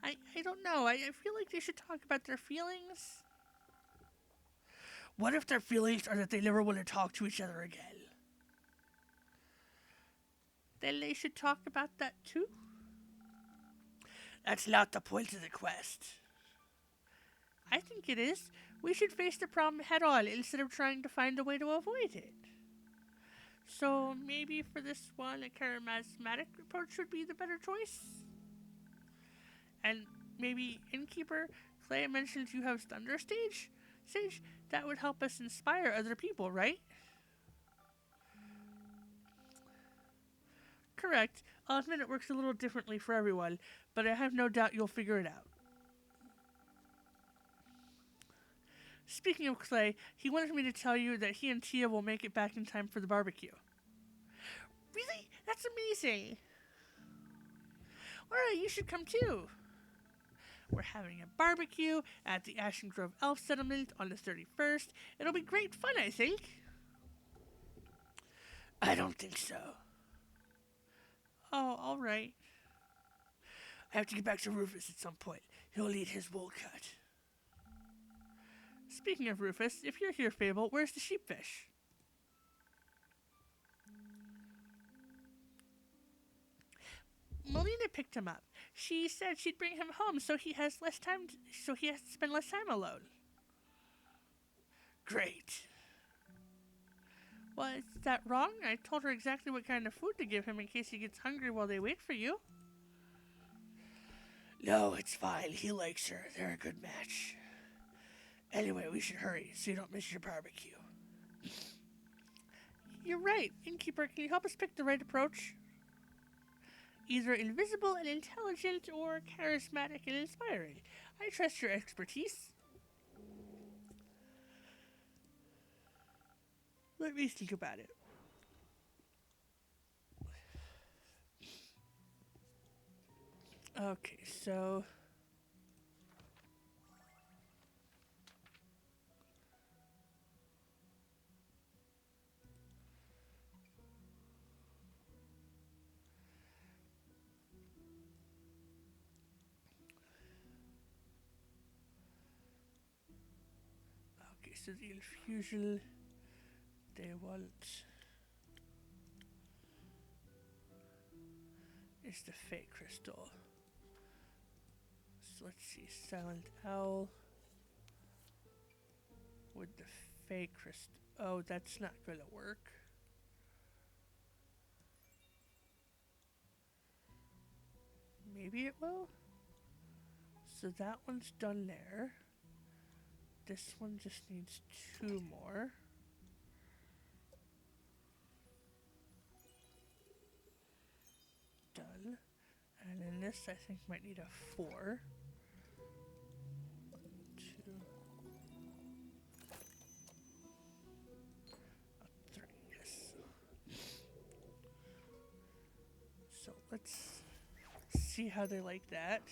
I don't know. I feel like they should talk about their feelings. What if their feelings are that they never want to talk to each other again? Then they should talk about that too? That's not the point of the quest. I think it is. We should face the problem head on instead of trying to find a way to avoid it. So maybe for this one, a charismatic approach would be the better choice? And maybe Innkeeper, Clay mentioned you have Thunder Sage? That would help us inspire other people, right? Correct. I'll admit it works a little differently for everyone, but I have no doubt you'll figure it out. Speaking of Clay, he wanted me to tell you that he and Tia will make it back in time for the barbecue. Really? That's amazing. Alright, you should come too. We're having a barbecue at the Ashen Grove Elf Settlement on the 31st. It'll be great fun, I think. I don't think so. Oh, alright. I have to get back to Rufus at some point. He'll need his wool cut. Speaking of Rufus, if you're here, Fable, where's the sheepfish? Melina picked him up. She said she'd bring him home so he has to spend less time alone. Great. Well, is that wrong? I told her exactly what kind of food to give him in case he gets hungry while they wait for you. No, it's fine. He likes her. They're a good match. Anyway, we should hurry so you don't miss your barbecue. You're right. Innkeeper, can you help us pick the right approach? Either invisible and intelligent or charismatic and inspiring. I trust your expertise. Let me think about it. Okay, so... Okay, so the infusion they want is the fake crystal. So let's see, Silent Owl with the fake crystal. Oh, that's not gonna work. Maybe it will? So that one's done there. This one just needs 2 more. Done. And then this I think might need a 4. 1, 2, 3, yes. So let's see how they like that.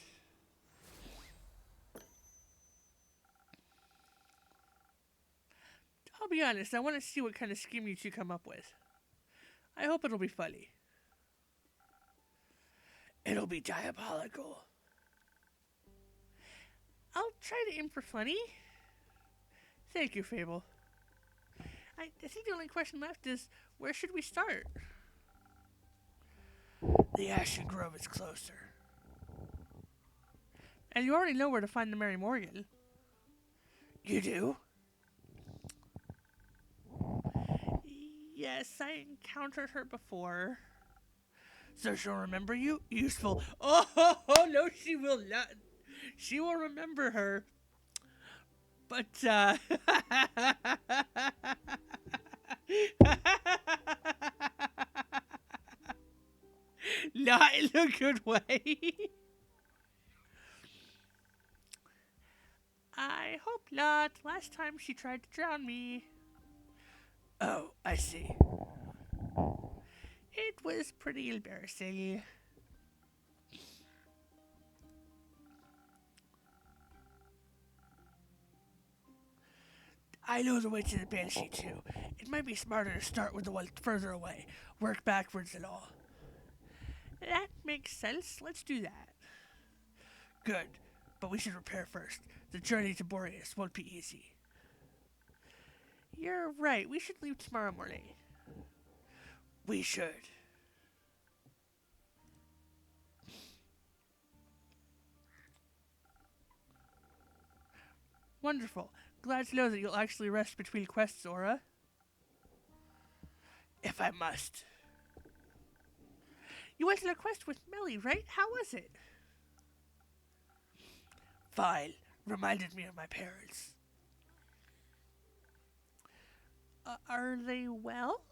I'll be honest, I want to see what kind of scheme you two come up with. I hope it'll be funny. It'll be diabolical. I'll try to aim for funny. Thank you, Fable. I think the only question left is, where should we start? The Ashen Grove is closer. And you already know where to find the Mary Morgan. You do? Yes, I encountered her before. So she'll remember you? Useful. Oh, no, she will not. She will remember her. But, not in a good way. I hope not. Last time she tried to drown me. Oh, I see. It was pretty embarrassing. I know the way to the Banshee, too. It might be smarter to start with the one further away. Work backwards and all. That makes sense. Let's do that. Good. But we should prepare first. The journey to Boreas won't be easy. You're right. We should leave tomorrow morning. We should. Wonderful. Glad to know that you'll actually rest between quests, Aura. If I must. You went on a quest with Melly, right? How was it? Fine. Reminded me of my parents. Are they well?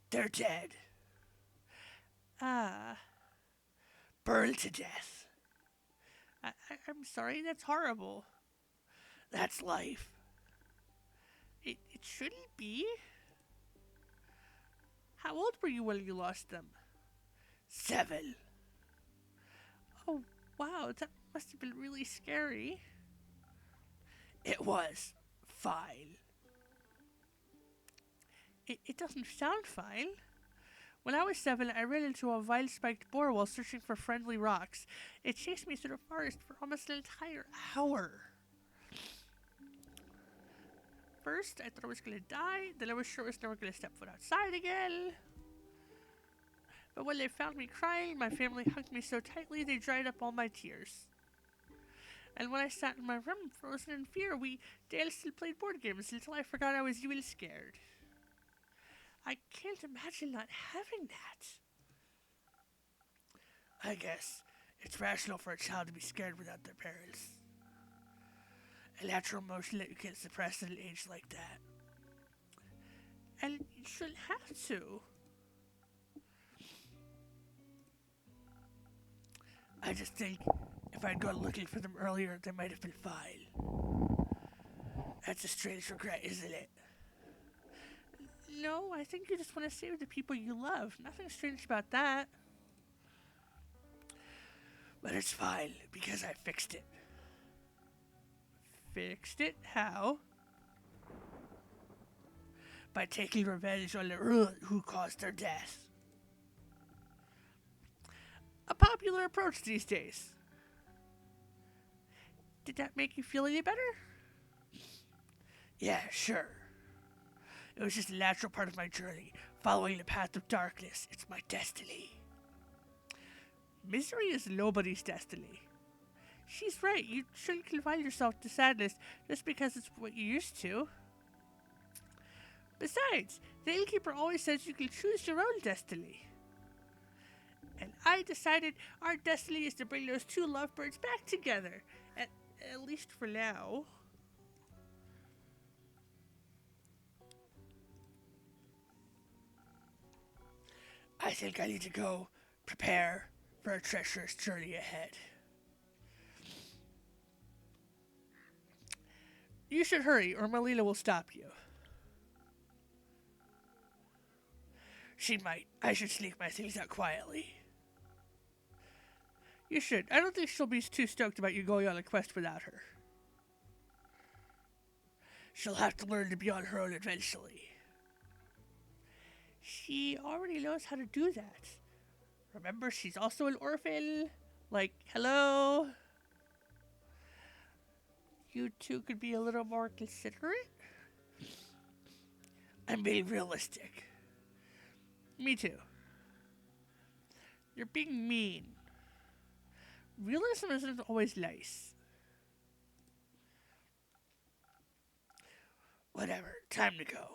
They're dead. Ah. Burned to death. I'm sorry, that's horrible. That's life. It shouldn't be. How old were you when you lost them? 7. Oh, wow, that must have been really scary. It was. Fine. It doesn't sound fine. When I was 7, I ran into a vine-spiked boar while searching for friendly rocks. It chased me through the forest for almost an entire hour. First, I thought I was going to die. Then I was sure I was never going to step foot outside again. But when they found me crying, my family hugged me so tightly they dried up all my tears. And when I sat in my room, frozen in fear, we danced and played board games until I forgot I was even scared. I can't imagine not having that. I guess it's rational for a child to be scared without their parents. A natural emotion that you can't suppress at an age like that. And you shouldn't have to. I just think if I'd gone looking for them earlier, they might have been fine. That's a strange regret, isn't it? No, I think you just want to save the people you love. Nothing strange about that. But it's fine, because I fixed it. Fixed it? How? By taking revenge on the who caused their death. A popular approach these days. Did that make you feel any better? Yeah, sure. It was just a natural part of my journey, following the path of darkness. It's my destiny. Misery is nobody's destiny. She's right. You shouldn't confine yourself to sadness just because it's what you're used to. Besides, the innkeeper always says you can choose your own destiny. And I decided our destiny is to bring those two lovebirds back together. At least for now. I think I need to go prepare for a treacherous journey ahead. You should hurry, or Melina will stop you. She might. I should sneak my things out quietly. You should. I don't think she'll be too stoked about you going on a quest without her. She'll have to learn to be on her own eventually. She already knows how to do that. Remember, she's also an orphan. Like, hello? You two could be a little more considerate? I'm being realistic. Me too. You're being mean. Realism isn't always nice. Whatever, time to go.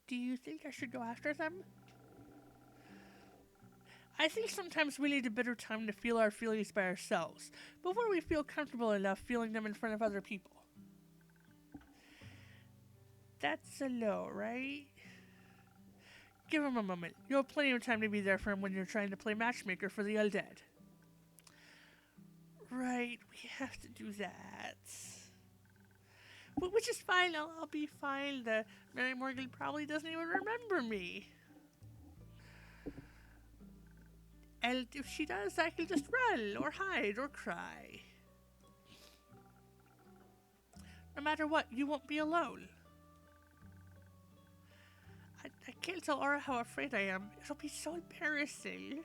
Do you think I should go after them? I think sometimes we need a bit of time to feel our feelings by ourselves, before we feel comfortable enough feeling them in front of other people. That's a no, right? Give him a moment. You'll have plenty of time to be there for him when you're trying to play matchmaker for the undead. Right, we have to do that. Which is fine, I'll be fine. The Mary Morgan probably doesn't even remember me. And if she does, I can just run, or hide, or cry. No matter what, you won't be alone. I can't tell Aura how afraid I am. It'll be so embarrassing.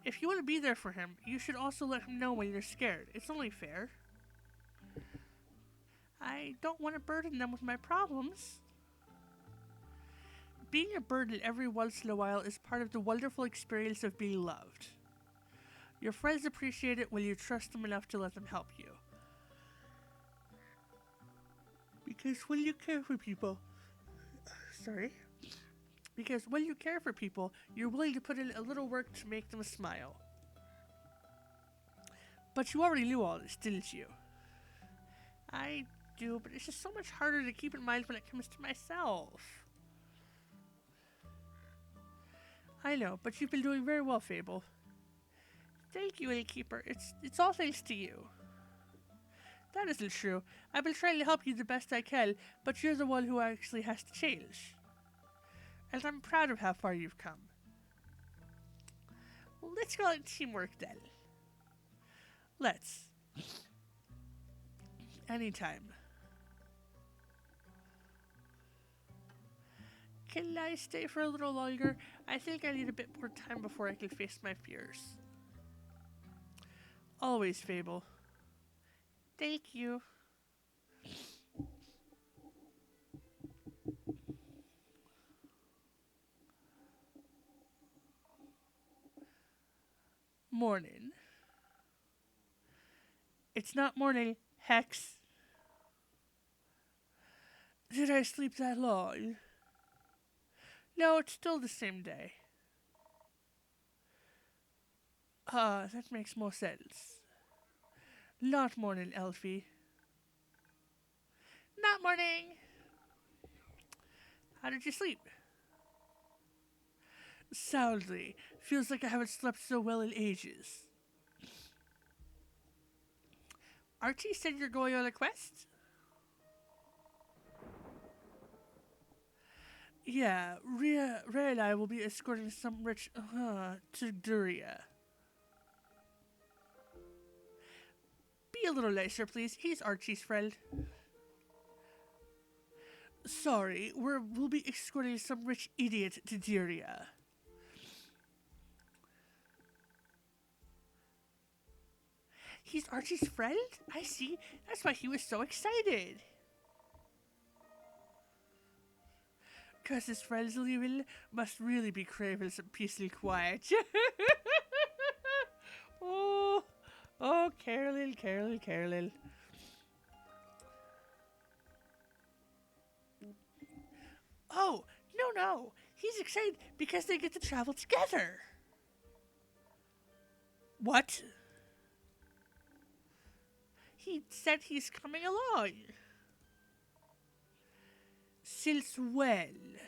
If you want to be there for him, you should also let him know when you're scared. It's only fair. I don't want to burden them with my problems. Being a burden every once in a while is part of the wonderful experience of being loved. Your friends appreciate it when you trust them enough to let them help you. Because when you care for people... Because when you care for people, you're willing to put in a little work to make them smile. But you already knew all this, didn't you? I do, but it's just so much harder to keep in mind when it comes to myself. I know, but you've been doing very well, Fable. Thank you, Innkeeper. It's all thanks to you. That isn't true. I've been trying to help you the best I can, but you're the one who actually has to change. And I'm proud of how far you've come. Well, let's call it teamwork then. Let's. Anytime. Can I stay for a little longer? I think I need a bit more time before I can face my fears. Always, Fable. Thank you. Morning. It's not morning, Hex. Did I sleep that long? No, it's still the same day. That makes more sense. Not morning, Elfie. Not morning. How did you sleep? Soundly. Feels like I haven't slept so well in ages. Archie said you're going on a quest? Yeah, Ray and I will be escorting some rich to Duria. Be a little nicer, please. He's Archie's friend. Sorry, we'll be escorting some rich idiot to Duria. He's Archie's friend? I see. That's why he was so excited. 'Cause his friends leaving must really be craving some peace and quiet. Oh, Carolyn. Oh, no. He's excited because they get to travel together. What? He said he's coming along. Since when?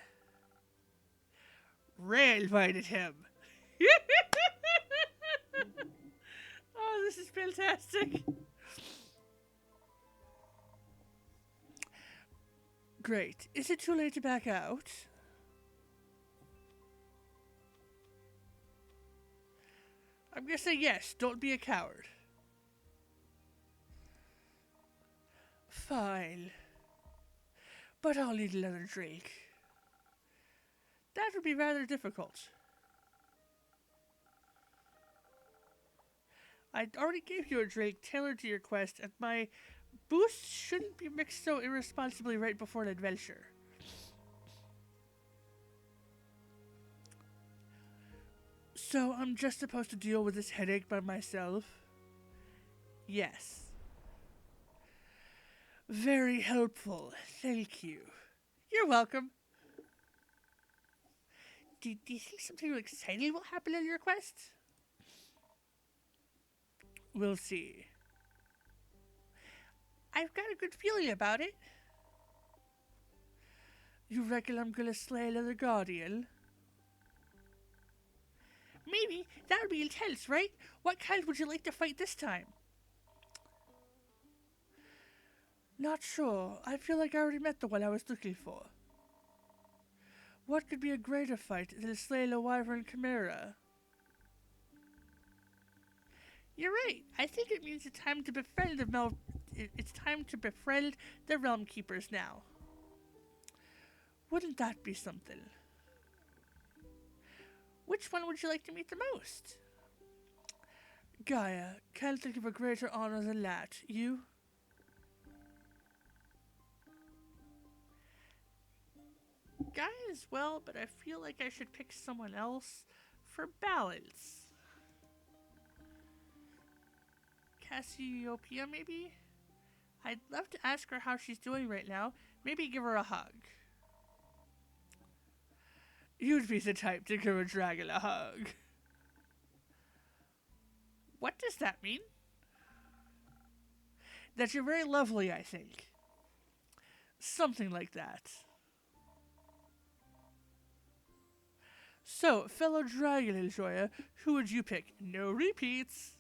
Ray invited him. Oh, this is fantastic. Great. Is it too late to back out? I'm gonna say yes. Don't be a coward. Fine. But I'll need another drink. That would be rather difficult. I already gave you a drink tailored to your quest, and my boost shouldn't be mixed so irresponsibly right before an adventure. So I'm just supposed to deal with this headache by myself? Yes. Very helpful. Thank you. You're welcome. Do you think something really exciting will happen in your quest? We'll see. I've got a good feeling about it. You reckon I'm gonna slay another guardian? Maybe. That would be intense, right? What kind would you like to fight this time? Not sure. I feel like I already met the one I was looking for. What could be a greater fight than to slay a wyvern chimera? You're right. I think it means it's time to befriend it's time to befriend the Realm Keepers now. Wouldn't that be something? Which one would you like to meet the most? Gaia, can't think of a greater honor than that. You? Gaia as well, but I feel like I should pick someone else for balance. Cassiopeia, maybe? I'd love to ask her how she's doing right now. Maybe give her a hug. You'd be the type to give a dragon a hug. What does that mean? That you're very lovely, I think. Something like that. So, fellow dragon enjoyer, who would you pick? No repeats.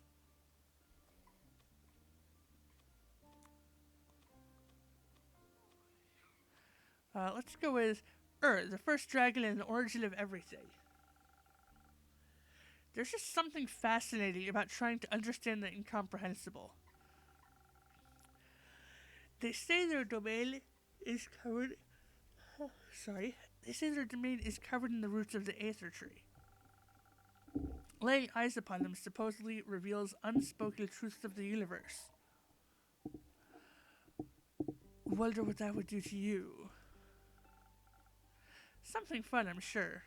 Let's go with the first dragon and the origin of everything. There's just something fascinating about trying to understand the incomprehensible. They say their domain is covered. They say their domain is covered in the roots of the Aether Tree. Laying eyes upon them supposedly reveals unspoken truths of the universe. Wonder what that would do to you. Something fun, I'm sure.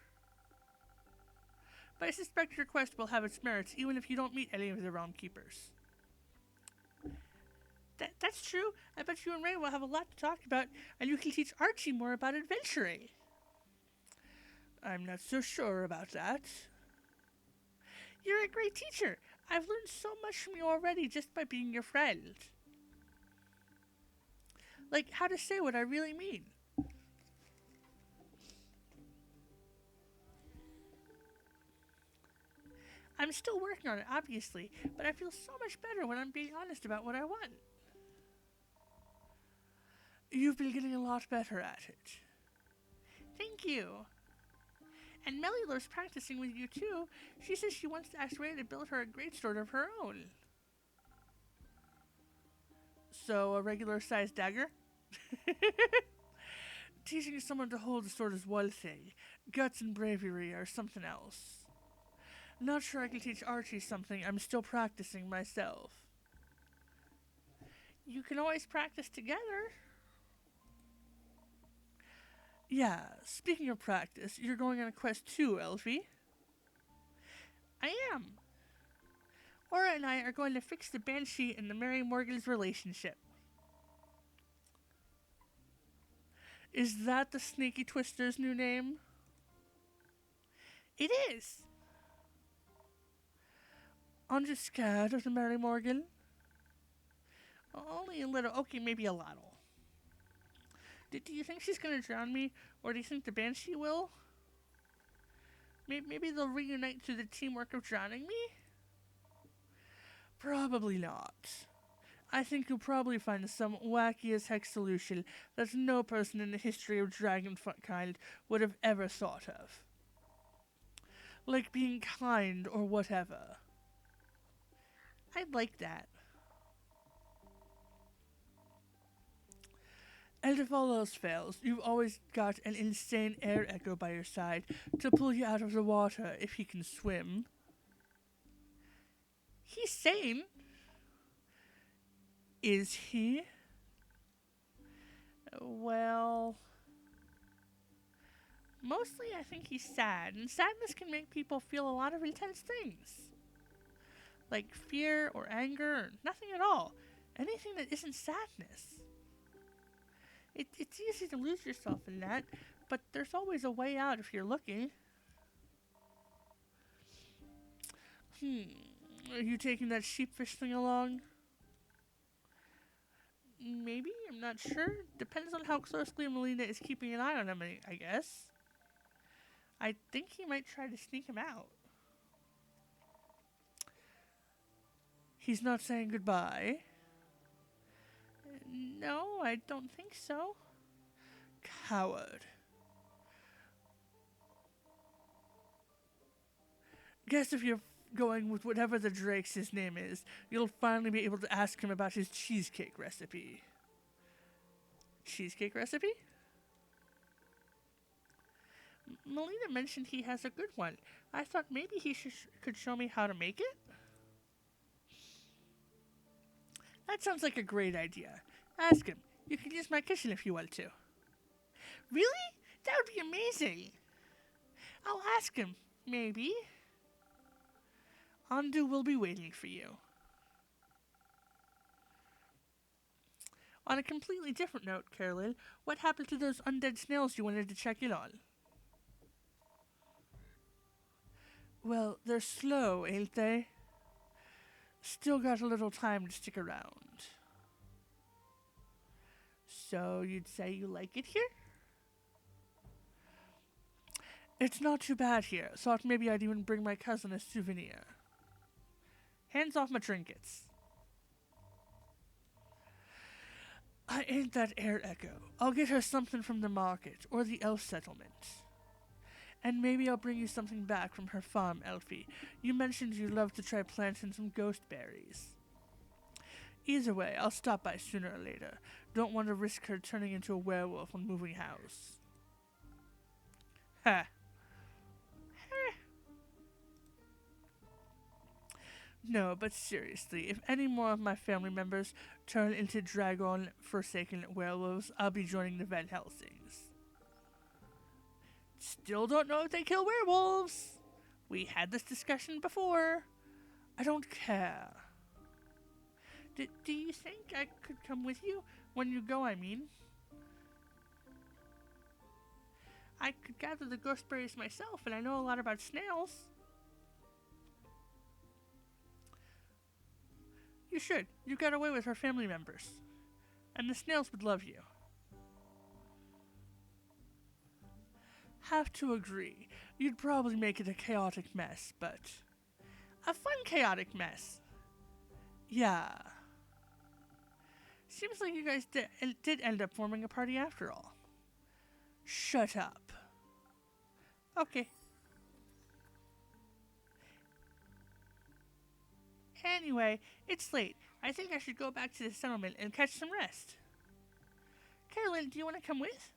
But I suspect your quest will have its merits even if you don't meet any of the Realm Keepers. That's true. I bet you and Ray will have a lot to talk about, and you can teach Archie more about adventuring. I'm not so sure about that. You're a great teacher. I've learned so much from you already just by being your friend. Like how to say what I really mean. I'm still working on it, obviously, but I feel so much better when I'm being honest about what I want. You've been getting a lot better at it. Thank you. And Melly loves practicing with you too. She says she wants to ask Ray to build her a great sword of her own. So, a regular sized dagger? Teaching someone to hold a sword is one thing. Guts and bravery are something else. Not sure I can teach Archie something. I'm still practicing myself. You can always practice together. Yeah, speaking of practice, you're going on a quest too, Elfie. I am. Aura and I are going to fix the Banshee and the Mary Morgan's relationship. Is that the Sneaky Twister's new name? It is. Aren't you scared of the Mary Morgan? Only a little. Okay, maybe a little. Do you think she's going to drown me, or do you think the Banshee will? Maybe they'll reunite through the teamwork of drowning me? Probably not. I think you'll probably find some wacky as heck solution that no person in the history of dragonkind would have ever thought of. Like being kind or whatever. I'd like that. And if all else fails, you've always got an insane air echo by your side to pull you out of the water if he can swim. He's sane. Is he? Well, mostly I think he's sad, and sadness can make people feel a lot of intense things. Like fear or anger or nothing at all. Anything that isn't sadness. It's easy to lose yourself in that, but there's always a way out if you're looking. Are you taking that sheepfish thing along? Maybe, I'm not sure. Depends on how closely Melina is keeping an eye on him, I guess. I think he might try to sneak him out. He's not saying goodbye. No, I don't think so. Coward. Guess if you're going with whatever the Drake's his name is, you'll finally be able to ask him about his cheesecake recipe. Cheesecake recipe? Melina mentioned he has a good one. I thought maybe he could show me how to make it. That sounds like a great idea. Ask him. You can use my kitchen if you want to. Really? That would be amazing. I'll ask him, maybe. Andu will be waiting for you. On a completely different note, Carolyn, what happened to those undead snails you wanted to check in on? Well, they're slow, ain't they? Still got a little time to stick around. So you'd say you like it here? It's not too bad here. Thought maybe I'd even bring my cousin a souvenir. Hands off my trinkets. I ain't that air echo. I'll get her something from the market or the elf settlement. And maybe I'll bring you something back from her farm, Elfie. You mentioned you love to try planting some ghost berries. Either way, I'll stop by sooner or later. Don't want to risk her turning into a werewolf on moving house. Ha! No, but seriously, if any more of my family members turn into dragon forsaken werewolves, I'll be joining the Van Helsings. Still don't know if they kill werewolves. We had this discussion before. I don't care. Do you think I could come with you? When you go, I mean. I could gather the ghost berries myself, and I know a lot about snails. You should. You got away with her family members. And the snails would love you. Have to agree. You'd probably make it a chaotic mess, but... a fun chaotic mess. Yeah. Seems like you guys did end up forming a party after all. Shut up. Okay. Anyway, it's late. I think I should go back to the settlement and catch some rest. Carolyn, do you want to come with?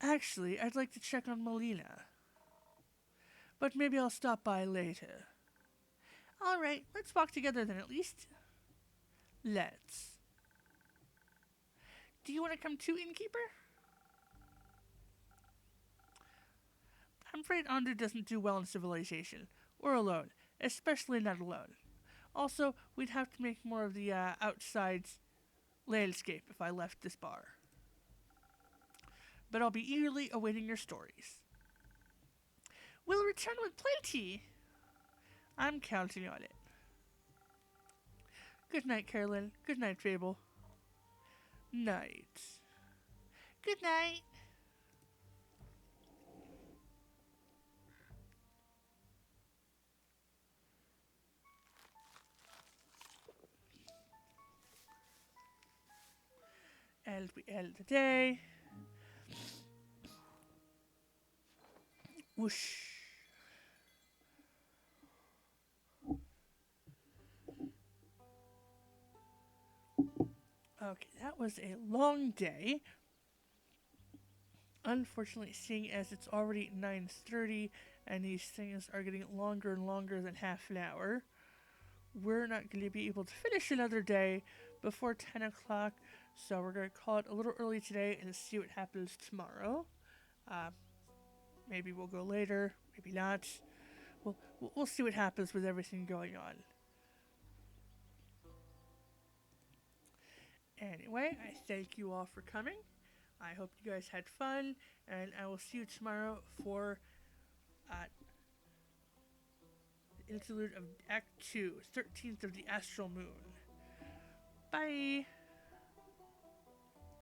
Actually, I'd like to check on Melina. But maybe I'll stop by later. Alright, let's walk together then at least. Let's. Do you want to come too, innkeeper? I'm afraid Andu doesn't do well in civilization. Or alone. Especially not alone. Also, we'd have to make more of the outside landscape if I left this bar. But I'll be eagerly awaiting your stories. We'll return with plenty. I'm counting on it. Good night, Carolyn. Good night, Fable. Night. Good night. And we end the day. Whoosh. Okay, that was a long day. Unfortunately, seeing as it's already 9:30 and these things are getting longer and longer than half an hour, we're not going to be able to finish another day before 10 o'clock, so we're going to call it a little early today and see what happens tomorrow. Maybe we'll go later, maybe not. We'll see what happens with everything going on. Anyway, I thank you all for coming. I hope you guys had fun, and I will see you tomorrow for the interlude of Act 2, 13th of the Astral Moon. Bye.